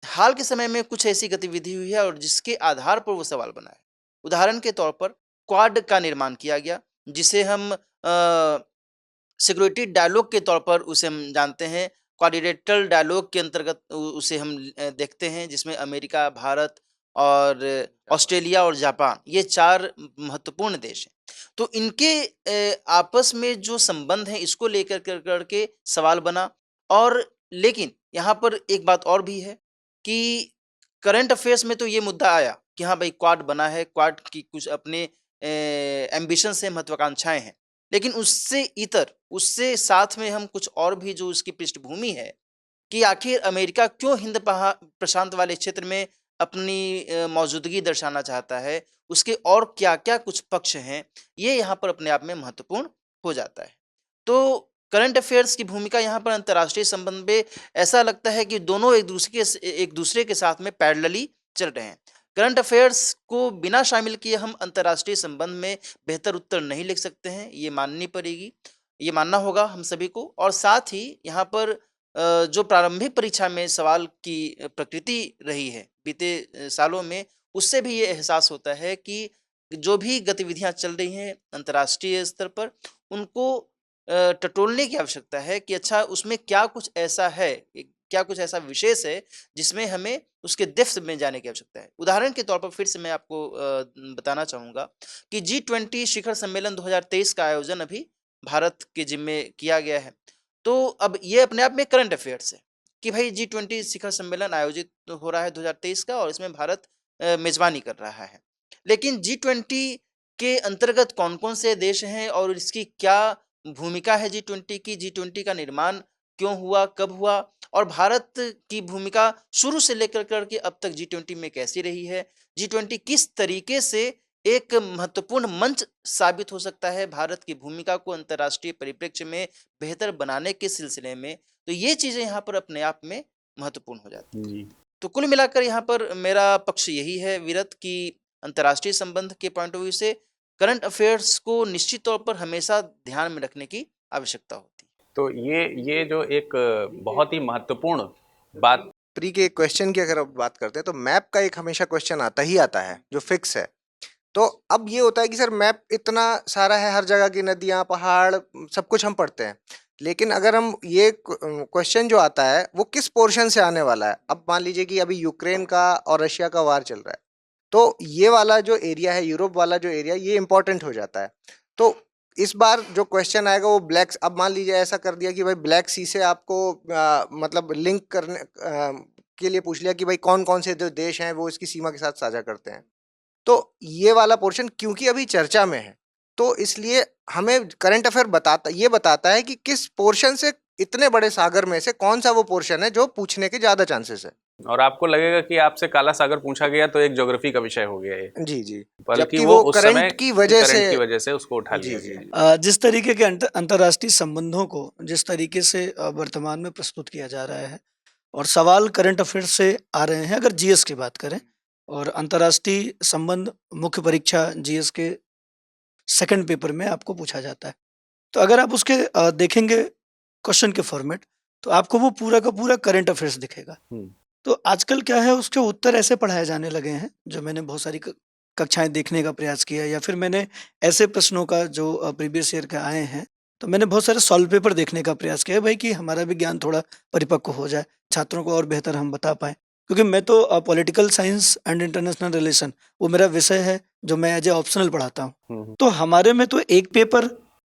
हाल के समय में कुछ ऐसी गतिविधि हुई है और जिसके आधार पर वो सवाल बना है। उदाहरण के तौर पर क्वाड का निर्माण किया गया, जिसे हम सिक्योरिटी डायलॉग के तौर पर उसे हम जानते हैं। क्वाड्रिलेटरल डायलॉग के अंतर्गत उसे हम देखते हैं, जिसमें अमेरिका, भारत और ऑस्ट्रेलिया और जापान ये 4 महत्वपूर्ण देश हैं। तो इनके आपस में जो संबंध है इसको लेकर कर के सवाल बना। और लेकिन यहाँ पर एक बात और भी है कि करंट अफेयर्स में तो ये मुद्दा आया कि हाँ भाई क्वाड बना है, क्वाड की कुछ अपने एम्बिशंस हैं, महत्वाकांक्षाएँ हैं। लेकिन उससे इतर, उससे साथ में हम कुछ और भी जो उसकी पृष्ठभूमि है कि आखिर अमेरिका क्यों हिंद प्रशांत वाले क्षेत्र में अपनी मौजूदगी दर्शाना चाहता है, उसके और क्या-क्या कुछ पक्ष हैं, ये यहाँ पर अपने आप में महत्वपूर्ण हो जाता है। तो करंट अफेयर्स की भूमिका यहाँ पर अंतर्राष्ट्रीय संबंध में ऐसा लगता है कि दोनों एक दूसरे के साथ में पैरेलली चल रहे हैं। करंट अफेयर्स को बिना शामिल किए हम अंतर्राष्ट्रीय संबंध में बेहतर उत्तर नहीं लिख सकते हैं, ये माननी पड़ेगी, ये मानना होगा हम सभी को। और साथ ही यहाँ पर जो प्रारंभिक परीक्षा में सवाल की प्रकृति रही है बीते सालों में, उससे भी ये एहसास होता है कि जो भी गतिविधियाँ चल रही हैं अंतर्राष्ट्रीय स्तर पर, उनको टटोलने की आवश्यकता है कि अच्छा उसमें क्या कुछ ऐसा है, क्या कुछ ऐसा विशेष है जिसमें हमें उसके डेप्थ में जाने की आवश्यकता है। उदाहरण के तौर पर फिर से मैं आपको बताना चाहूँगा कि G20 शिखर सम्मेलन 2023 का आयोजन अभी भारत के जिम्मे किया गया है। तो अब ये अपने आप में करंट अफेयर्स है कि भाई G20 शिखर सम्मेलन आयोजित हो रहा है 2023 का, और इसमें भारत मेज़बानी कर रहा है। लेकिन G20 के अंतर्गत कौन-कौन से देश हैं और इसकी क्या भूमिका है G20 की, G20 का निर्माण क्यों हुआ, कब हुआ, और भारत की भूमिका शुरू से लेकर कर के अब तक G20 में कैसी रही है, G20 किस तरीके से एक महत्वपूर्ण मंच साबित हो सकता है भारत की भूमिका को अंतर्राष्ट्रीय परिप्रेक्ष्य में बेहतर बनाने के सिलसिले में, तो ये चीज़ें यहाँ पर अपने आप में महत्वपूर्ण हो जाती हैं।
जी।
तो कुल मिलाकर यहाँ पर मेरा पक्ष यही है विरत कि अंतर्राष्ट्रीय संबंध के पॉइंट ऑफ व्यू से करंट अफेयर्स को निश्चित तौर पर हमेशा ध्यान में रखने की आवश्यकता होती है।
तो ये जो एक बहुत ही महत्वपूर्ण बात
प्री के क्वेश्चन की अगर आप बात करते हैं तो मैप का एक हमेशा क्वेश्चन आता ही आता है जो फिक्स है। तो अब ये होता है कि सर मैप इतना सारा है, हर जगह की नदियाँ, पहाड़, सब कुछ हम पढ़ते हैं, लेकिन अगर हम ये क्वेश्चन जो आता है वो किस पोर्शन से आने वाला है। अब मान लीजिए कि अभी यूक्रेन का और रशिया का वार चल रहा है, तो ये वाला जो एरिया है, यूरोप वाला जो एरिया, ये इंपॉर्टेंट हो जाता है। तो इस बार जो क्वेश्चन आएगा वो ब्लैक, अब मान लीजिए ऐसा कर दिया कि भाई ब्लैक सी से आपको मतलब लिंक करने के लिए पूछ लिया कि भाई कौन कौन से जो देश हैं वो इसकी सीमा के साथ साझा करते हैं। तो ये वाला पोर्शन क्योंकि अभी चर्चा में है, तो इसलिए हमें करंट अफेयर बताता है कि किस पोर्शन से, इतने बड़े सागर में से कौन सा वो पोर्शन है जो पूछने के ज्यादा चांसेस है।
और आपको लगेगा कि आपसे काला सागर पूछा गया तो एक ज्योग्राफी का विषय हो गया ये,
जी जी,
बल्कि
जबकि
वो
वो
उस समय
करंट की वजह से
उसको उठा
जी
लिया
जी
गया।
जिस तरीके के अंतर्राष्ट्रीय संबंधों को जिस तरीके से वर्तमान में प्रस्तुत किया जा रहा है और सवाल करंट अफेयर्स से आ रहे हैं, अगर जीएस की बात करें, और अंतर्राष्ट्रीय संबंध मुख्य परीक्षा जीएस के सेकंड पेपर में आपको पूछा जाता है, तो अगर आप उसके देखेंगे क्वेश्चन के फॉर्मेट, तो आपको वो पूरा का पूरा करंट अफेयर्स दिखेगा। तो आजकल क्या है, उसके उत्तर ऐसे पढ़ाए जाने लगे हैं, जो मैंने बहुत सारी कक्षाएं देखने का प्रयास किया, या फिर मैंने ऐसे प्रश्नों का जो प्रीवियस ईयर के आए हैं, तो मैंने बहुत सारे सॉल्व पेपर देखने का प्रयास किया भाई, कि हमारा भी ज्ञान थोड़ा परिपक्व हो जाए, छात्रों को और बेहतर हम बता पाएँ। क्योंकि मैं तो political science and international relation, वो मेरा विषय है जो मैं एज ए ऑप्शनल पढ़ाता हूँ। तो हमारे में तो एक पेपर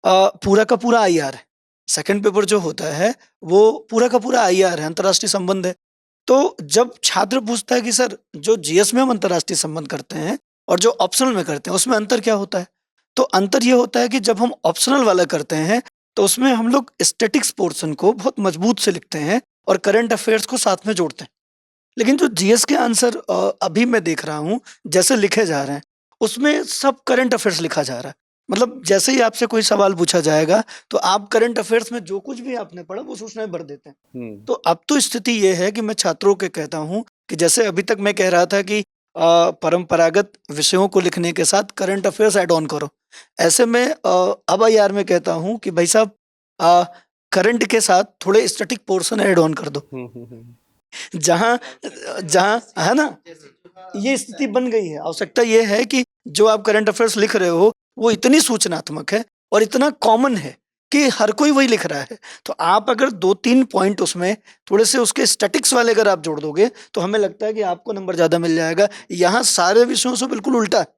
पूरा का पूरा आईआर है, सेकंड पेपर जो होता है वो पूरा का पूरा आईआर है, अंतर्राष्ट्रीय संबंध है। तो जब छात्र पूछता है कि सर जो जीएस में हम अंतर्राष्ट्रीय संबंध करते हैं और जो ऑप्शनल में करते हैं उसमें अंतर क्या होता है, तो अंतर ये होता है कि जब हम ऑप्शनल वाला करते हैं तो उसमें हम लोग स्टैटिक्स पोर्शन को बहुत मजबूत से लिखते हैं और करंट अफेयर्स को साथ में जोड़ते हैं। लेकिन जो जीएस के आंसर अभी मैं देख रहा हूँ जैसे लिखे जा रहे हैं, उसमें सब करंट अफेयर्स लिखा जा रहा है। मतलब जैसे ही आपसे कोई सवाल पूछा जाएगा तो आप करंट अफेयर्स में जो कुछ भी आपने पढ़ा वो सूचनाएं भर देते हैं। तो अब तो स्थिति ये है कि मैं छात्रों के कहता हूँ कि जैसे अभी तक मैं कह रहा था कि परंपरागत विषयों को लिखने के साथ करंट अफेयर्स ऐड ऑन करो, ऐसे में अब आईआर में कहता हूँ कि भाई साहब करंट के साथ थोड़े स्टैटिक पोर्शन ऐड ऑन कर दो। जहाँ जहाँ है ना, ये स्थिति बन गई है। आवश्यकता ये है कि जो आप करंट अफेयर्स लिख रहे हो वो इतनी सूचनात्मक है और इतना कॉमन है कि हर कोई वही लिख रहा है। तो आप अगर 2-3 पॉइंट उसमें थोड़े से उसके स्टैटिक्स वाले अगर आप जोड़ दोगे तो हमें लगता है कि आपको नंबर ज़्यादा मिल जाएगा। यहाँ सारे विषयों से बिल्कुल उल्टा है।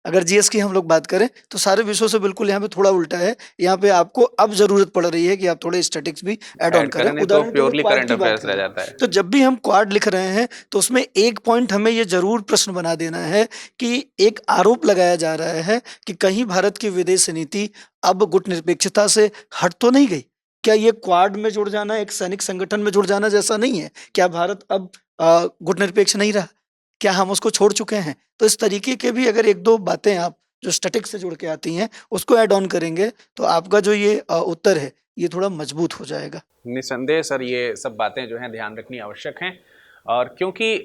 अगर जीएस की हम लोग बात करें तो सारे विषयों से बिल्कुल यहाँ पे थोड़ा उल्टा है। यहाँ पे आपको अब जरूरत पड़ रही है कि आप थोड़े स्टैटिक्स भी ऐड ऑन करें।
उदाहरण प्योरली करंट अफेयर्स रह जाता है।
तो जब भी हम क्वाड लिख रहे हैं तो उसमें एक पॉइंट हमें ये जरूर प्रश्न बना देना है कि एक आरोप लगाया जा रहा है कि कहीं भारत की विदेश नीति अब गुटनिरपेक्षता से हट तो नहीं गई। क्या ये क्वाड में जुड़ जाना एक सैनिक संगठन में जुड़ जाना जैसा नहीं है? क्या भारत अब गुटनिरपेक्ष नहीं रहा? क्या हम उसको छोड़ चुके हैं? तो इस तरीके के भी अगर 1-2 बातें आप जो स्टैटिक से जुड़ के आती हैं उसको ऐड ऑन करेंगे तो आपका जो ये उत्तर है ये थोड़ा मजबूत हो जाएगा।
निसंदेह सर, ये सब बातें जो हैं ध्यान रखनी आवश्यक हैं, और क्योंकि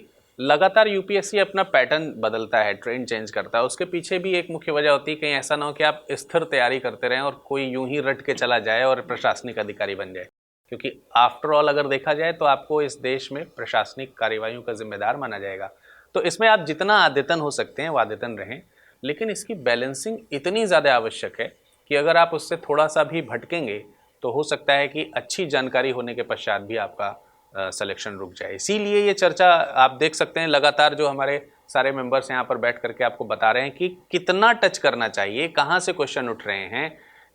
लगातार यूपीएससी अपना पैटर्न बदलता है, ट्रेंड चेंज करता है। उसके पीछे भी एक मुख्य वजह होती है कहीं ऐसा ना हो कि आप स्थिर तैयारी करते रहें और कोई यूं ही रट के चला जाए और प्रशासनिक अधिकारी बन जाए, क्योंकि आफ्टर ऑल अगर देखा जाए तो आपको इस देश में प्रशासनिक कार्यवाहियों का जिम्मेदार माना जाएगा। तो इसमें आप जितना आद्यतन हो सकते हैं वो आद्यतन रहें, लेकिन इसकी बैलेंसिंग इतनी ज़्यादा आवश्यक है कि अगर आप उससे थोड़ा सा भी भटकेंगे तो हो सकता है कि अच्छी जानकारी होने के पश्चात भी आपका सिलेक्शन रुक जाए। इसीलिए ये चर्चा आप देख सकते हैं लगातार जो हमारे सारे मेंबर्स यहाँ पर बैठ करके आपको बता रहे हैं कि कितना टच करना चाहिए, कहाँ से क्वेश्चन उठ रहे हैं,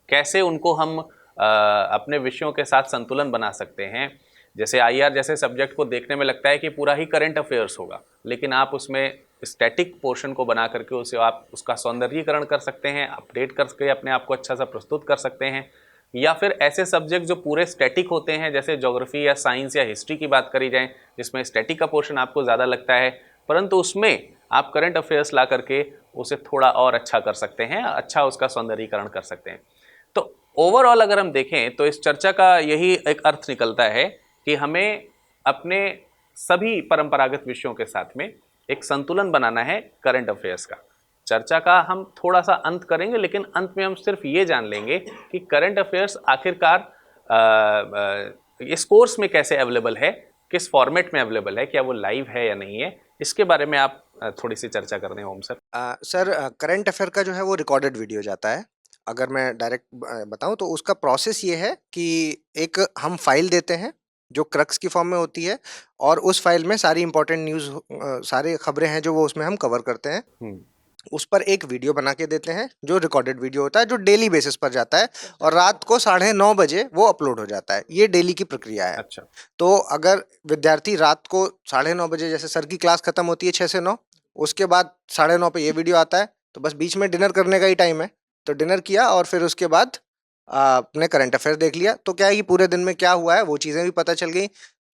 कैसे उनको हम अपने विषयों के साथ संतुलन बना सकते हैं। जैसे आईआर जैसे सब्जेक्ट को देखने में लगता है कि पूरा ही करंट अफेयर्स होगा, लेकिन आप उसमें स्टैटिक पोर्शन को बना करके उसे आप उसका सौंदर्यीकरण कर सकते हैं, अपडेट करके अपने आप को अच्छा सा प्रस्तुत कर सकते हैं। या फिर ऐसे सब्जेक्ट जो पूरे स्टैटिक होते हैं, जैसे ज्योग्राफी या साइंस या हिस्ट्री की बात करी जाए, जिसमें स्टैटिक का पोर्शन आपको ज़्यादा लगता है, परंतु उसमें आप करंट अफेयर्स ला करके उसे थोड़ा और अच्छा कर सकते हैं, अच्छा उसका सौंदर्यीकरण कर सकते हैं। तो ओवरऑल अगर हम देखें तो इस चर्चा का यही एक अर्थ निकलता है कि हमें अपने सभी परंपरागत विषयों के साथ में एक संतुलन बनाना है करंट अफेयर्स का। चर्चा का हम थोड़ा सा अंत करेंगे, लेकिन अंत में हम सिर्फ ये जान लेंगे कि करंट अफेयर्स आखिरकार इस कोर्स में कैसे अवेलेबल है, किस फॉर्मेट में अवेलेबल है, क्या वो लाइव है या नहीं है, इसके बारे में आप थोड़ी सी चर्चा कर दें ओम सर।
सर करंट अफेयर का जो है वो रिकॉर्डेड वीडियो जाता है। अगर मैं डायरेक्ट बताऊं तो उसका प्रोसेस ये है कि एक हम फाइल देते हैं जो क्रक्स की फॉर्म में होती है, और उस फाइल में सारी इंपॉर्टेंट न्यूज़, सारी खबरें हैं जो वो उसमें हम कवर करते हैं। उस पर एक वीडियो बना के देते हैं जो रिकॉर्डेड वीडियो होता है, जो डेली बेसिस पर जाता है, और रात को 9:30 बजे वो अपलोड हो जाता है। ये डेली की प्रक्रिया है।
अच्छा,
तो अगर विद्यार्थी रात को 9:30 बजे, जैसे सर की क्लास खत्म होती है 6 से 9, उसके बाद 9:30 पे ये वीडियो आता है, तो बस बीच में डिनर करने का ही टाइम है, तो डिनर किया और फिर उसके बाद अपने करंट अफेयर देख लिया। तो क्या है कि पूरे दिन में क्या हुआ है वो चीज़ें भी पता चल गई।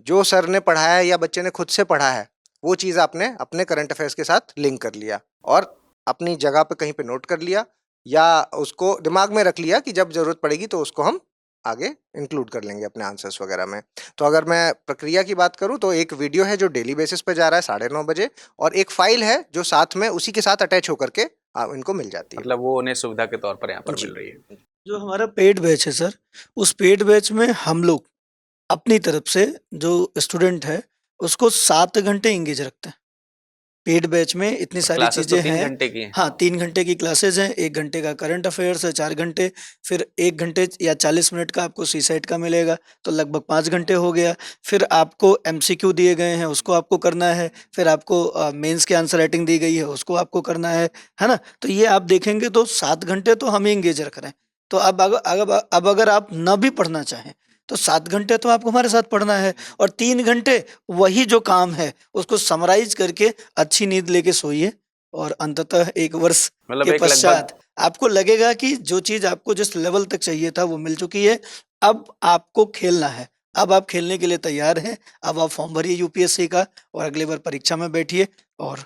जो सर ने पढ़ाया है या बच्चे ने खुद से पढ़ा है वो चीज़ आपने अपने करंट अफेयर्स के साथ लिंक कर लिया और अपनी जगह पे कहीं पे नोट कर लिया, या उसको दिमाग में रख लिया कि जब ज़रूरत पड़ेगी तो उसको हम आगे इंक्लूड कर लेंगे अपने आंसर्स वगैरह में। तो अगर मैं प्रक्रिया की बात करूँ तो एक वीडियो है जो डेली बेसिस पे जा रहा है 9:30 बजे, और एक फाइल है जो साथ में उसी के साथ अटैच होकर के इनको मिल जाती है।
मतलब वो उन्हें सुविधा के तौर पर यहाँ पर
जी।
मिल रही है।
जो हमारा पेड बैच है सर, उस पेड बैच में हम लोग अपनी तरफ से जो स्टूडेंट है उसको 7 घंटे इंगेज रखते हैं। पेड बैच में इतनी सारी
क्लासेस तो
चीज़ें
3
हैं।
घंटे की हैं।
हाँ, 3 घंटे की क्लासेस हैं, 1 घंटे का करंट अफेयर्स है, 4 घंटे, फिर 1 घंटे या 40 मिनट का आपको सीसेट का मिलेगा, तो लगभग 5 घंटे हो गया। फिर आपको एमसीक्यू दिए गए हैं, उसको आपको करना है, फिर आपको मेंस की आंसर राइटिंग दी गई है, उसको आपको करना है ना? तो ये आप देखेंगे तो 7 घंटे तो हम इंगेज रख रहे हैं। तो अब अगर आप ना भी पढ़ना चाहें तो 7 घंटे तो आपको हमारे साथ पढ़ना है, और 3 घंटे वही जो काम है उसको समराइज करके अच्छी नींद लेके सोइए, और अंततः 1 वर्ष
मतलब
के
एक लगभग
पश्चात आपको लगेगा कि जो चीज़ आपको जिस लेवल तक चाहिए था वो मिल चुकी है। अब आपको खेलना है, अब आप खेलने के लिए तैयार हैं। अब आप फॉर्म भरिए यूपीएससी का और अगली बार परीक्षा में बैठिए, और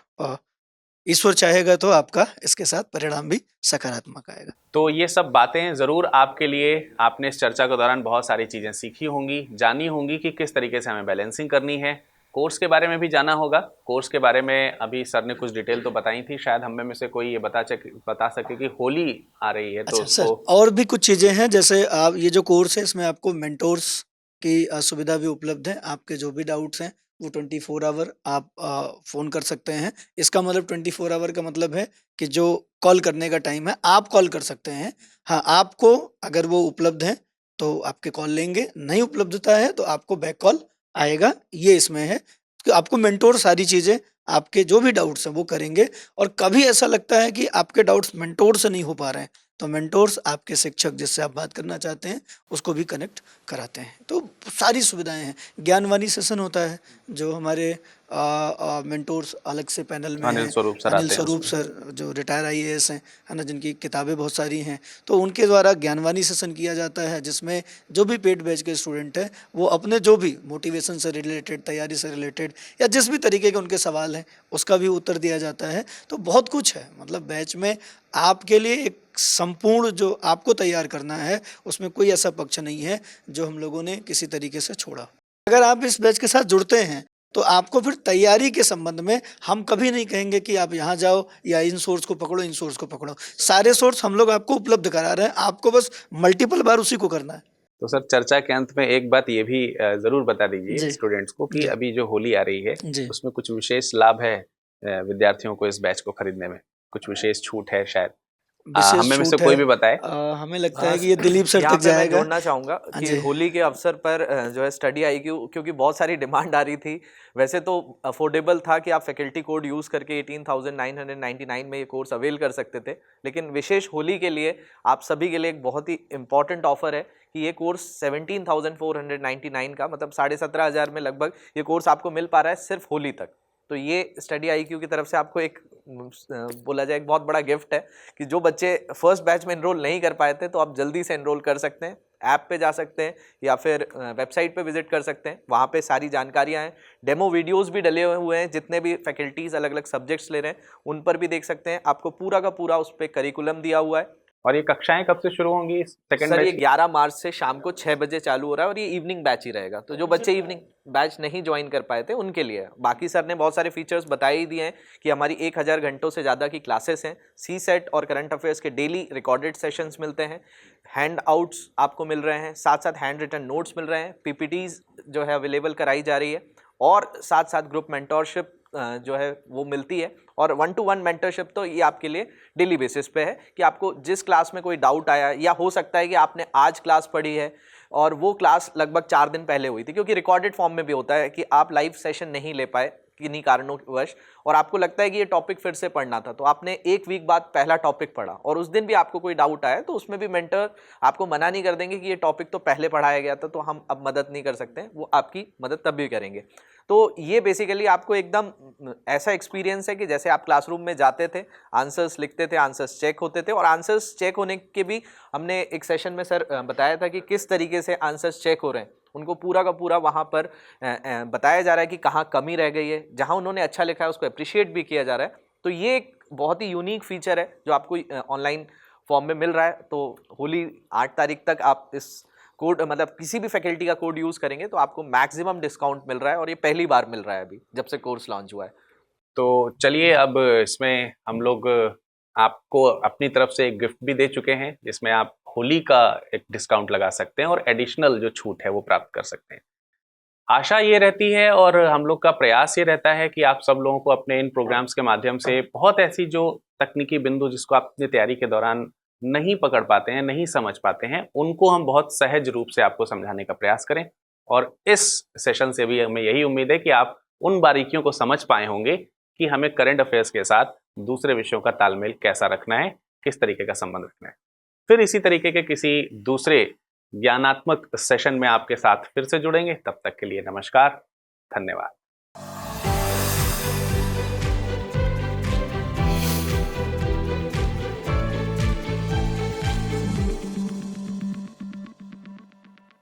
ईश्वर चाहेगा तो आपका इसके साथ परिणाम भी सकारात्मक आएगा।
तो ये सब बातें ज़रूर आपके लिए, आपने इस चर्चा के दौरान बहुत सारी चीज़ें सीखी होंगी, जानी होंगी कि किस तरीके से हमें बैलेंसिंग करनी है। कोर्स के बारे में भी जाना होगा। कोर्स के बारे में अभी सर ने कुछ डिटेल तो बताई थी, शायद हम में से कोई ये बता सके कि होली आ रही है तो
अच्छा सर,
उसको
और भी कुछ चीज़ें हैं, जैसे आप ये जो कोर्स है इसमें आपको मेंटोर्स की सुविधा भी उपलब्ध है। आपके जो भी डाउट्स हैं वो 24 आवर आप फ़ोन कर सकते हैं। इसका मतलब 24 आवर का मतलब है कि जो कॉल करने का टाइम है आप कॉल कर सकते हैं। हाँ, आपको अगर वो उपलब्ध हैं तो आपके कॉल लेंगे, नहीं उपलब्धता है तो आपको बैक कॉल आएगा, ये इसमें है। तो आपको मेंटोर सारी चीज़ें, आपके जो भी डाउट्स हैं वो करेंगे, और कभी ऐसा लगता है कि आपके डाउट्स मेंटोर से नहीं हो पा रहे हैं तो मेंटोर्स आपके शिक्षक जिससे आप बात करना चाहते हैं उसको भी कनेक्ट कराते हैं। तो सारी सुविधाएं हैं। ज्ञानवाणी सेशन होता है जो हमारे मेंटोर्स अलग से पैनल में
अनिल
हैं।
स्वरूप सर
अनिल
आते हैं
स्वरूप
उसमें।
सर जो रिटायर आईएएस हैं, है ना, जिनकी किताबें बहुत सारी हैं, तो उनके द्वारा ज्ञानवाणी सेशन किया जाता है, जिसमें जो भी पेड बैच के स्टूडेंट हैं वो अपने जो भी मोटिवेशन से रिलेटेड, तैयारी से रिलेटेड, या जिस भी तरीके के उनके सवाल हैं उसका भी उत्तर दिया जाता है। तो बहुत कुछ है, मतलब बैच में आपके लिए एक संपूर्ण जो आपको तैयार करना है उसमें कोई ऐसा पक्ष नहीं है जो हम लोगों ने किसी तरीके से छोड़ा। अगर आप इस बैच के साथ जुड़ते हैं तो आपको फिर तैयारी के संबंध में हम कभी नहीं कहेंगे कि आप यहाँ जाओ या इन सोर्स को पकड़ो, इन सोर्स को पकड़ो। सारे सोर्स हम लोग आपको उपलब्ध करा रहे हैं, आपको बस मल्टीपल बार उसी को करना है।
तो सर चर्चा के अंत में एक बात ये भी जरूर बता दीजिए
जी।
स्टूडेंट्स को कि
जी।
अभी जो होली आ रही है
जी।
उसमें कुछ विशेष लाभ है विद्यार्थियों को इस बैच को खरीदने में, कुछ विशेष छूट है शायद,
विशेष
हमें में से
छूट है।
कोई भी बताए।
हमें लगता है
हाँ,
कि ये दिलीप सर
यहाँ
तक
पे मैं
जाएगा।
जोड़ना चाहूँगा
हाँ
कि
जी।
होली के अवसर पर जो है स्टडी IQ, क्योंकि बहुत सारी डिमांड आ रही थी। वैसे तो अफोर्डेबल था कि आप फैकल्टी कोड यूज़ करके 18,999 में ये कोर्स अवेल कर सकते थे, लेकिन विशेष होली के लिए आप सभी के लिए एक बहुत ही इंपॉर्टेंट ऑफर है कि ये कोर्स 17,499 का, मतलब 17,500 में लगभग ये कोर्स आपको मिल पा रहा है सिर्फ होली तक। तो ये स्टडी IQ की तरफ से आपको एक बोला जाए एक बहुत बड़ा गिफ्ट है कि जो बच्चे फर्स्ट बैच में एनरोल नहीं कर पाए थे तो आप जल्दी से एनरोल कर सकते हैं। ऐप पे जा सकते हैं या फिर वेबसाइट पे विजिट कर सकते हैं, वहाँ पे सारी जानकारियाँ हैं। डेमो वीडियोस भी डले हुए हैं, जितने भी फैकल्टीज़ अलग अलग सब्जेक्ट्स ले रहे हैं उन पर भी देख सकते हैं। आपको पूरा का पूरा उस पर करिकुलम दिया हुआ है।
और ये कक्षाएं कब से शुरू होंगी सेकंड
सर ये
बैच?
11 मार्च से शाम को 6 बजे चालू हो रहा है और ये इवनिंग बैच ही रहेगा। तो जो बच्चे इवनिंग बैच नहीं ज्वाइन कर पाए थे उनके लिए है। बाकी सर ने बहुत सारे फीचर्स बताए ही दिए हैं कि हमारी 1000 घंटों से ज़्यादा की क्लासेस हैं। CSET और करंट अफेयर्स के डेली रिकॉर्डेड सेशंस मिलते हैं, हैंड आउट्स आपको मिल रहे हैं, साथ साथ हैंड रिटन नोट्स मिल रहे हैं, PPTs जो है अवेलेबल कराई जा रही है और साथ साथ ग्रुप मेंटोरशिप जो है वो मिलती है। और 1-to-1 मेंटरशिप तो ये आपके लिए डेली बेसिस पे है कि आपको जिस क्लास में कोई डाउट आया या हो सकता है कि आपने आज क्लास पढ़ी है और वो क्लास लगभग 4 दिन पहले हुई थी, क्योंकि रिकॉर्डेड फॉर्म में भी होता है कि आप लाइव सेशन नहीं ले पाए किन्हीं कारणोंवश और आपको लगता है कि ये टॉपिक फिर से पढ़ना था, तो आपने एक वीक बाद पहला टॉपिक पढ़ा और उस दिन भी आपको कोई डाउट आया तो उसमें भी मेंटर आपको मना नहीं कर देंगे कि ये टॉपिक तो पहले पढ़ाया गया था तो हम अब मदद नहीं कर सकते, वो आपकी मदद तब भी करेंगे। तो ये बेसिकली आपको एकदम ऐसा एक्सपीरियंस है कि जैसे आप क्लासरूम में जाते थे, आंसर्स लिखते थे, आंसर्स चेक होते थे और आंसर्स चेक होने के भी हमने एक सेशन में सर बताया था कि किस तरीके से आंसर्स चेक हो रहे हैं। उनको पूरा का पूरा वहाँ पर बताया जा रहा है कि कहाँ कमी रह गई है, जहाँ उन्होंने अच्छा लिखा है उसको अप्रिशिएट भी किया जा रहा है। तो ये एक बहुत ही यूनिक फीचर है जो आपको ऑनलाइन फॉर्म में मिल रहा है। तो होली 8 तारीख तक आप इस कोड मतलब किसी भी फैकल्टी का कोड यूज़ करेंगे तो आपको मैक्सिमम डिस्काउंट मिल रहा है और ये पहली बार मिल रहा है अभी जब से कोर्स लॉन्च हुआ है।
तो चलिए अब इसमें हम लोग आपको अपनी तरफ से एक गिफ्ट भी दे चुके हैं जिसमें आप होली का एक डिस्काउंट लगा सकते हैं और एडिशनल जो छूट है वो प्राप्त कर सकते हैं। आशा ये रहती है और हम लोग का प्रयास ये रहता है कि आप सब लोगों को अपने इन प्रोग्राम्स के माध्यम से बहुत ऐसी जो तकनीकी बिंदु जिसको आप अपनी तैयारी के दौरान नहीं पकड़ पाते हैं, नहीं समझ पाते हैं, उनको हम बहुत सहज रूप से आपको समझाने का प्रयास करें। और इस सेशन से भी हमें यही उम्मीद है कि आप उन बारीकियों को समझ पाए होंगे कि हमें करंट अफेयर्स के साथ दूसरे विषयों का तालमेल कैसा रखना है, किस तरीके का संबंध रखना है। फिर इसी तरीके के किसी दूसरे ज्ञानात्मक सेशन में आपके साथ फिर से जुड़ेंगे। तब तक के लिए नमस्कार, धन्यवाद।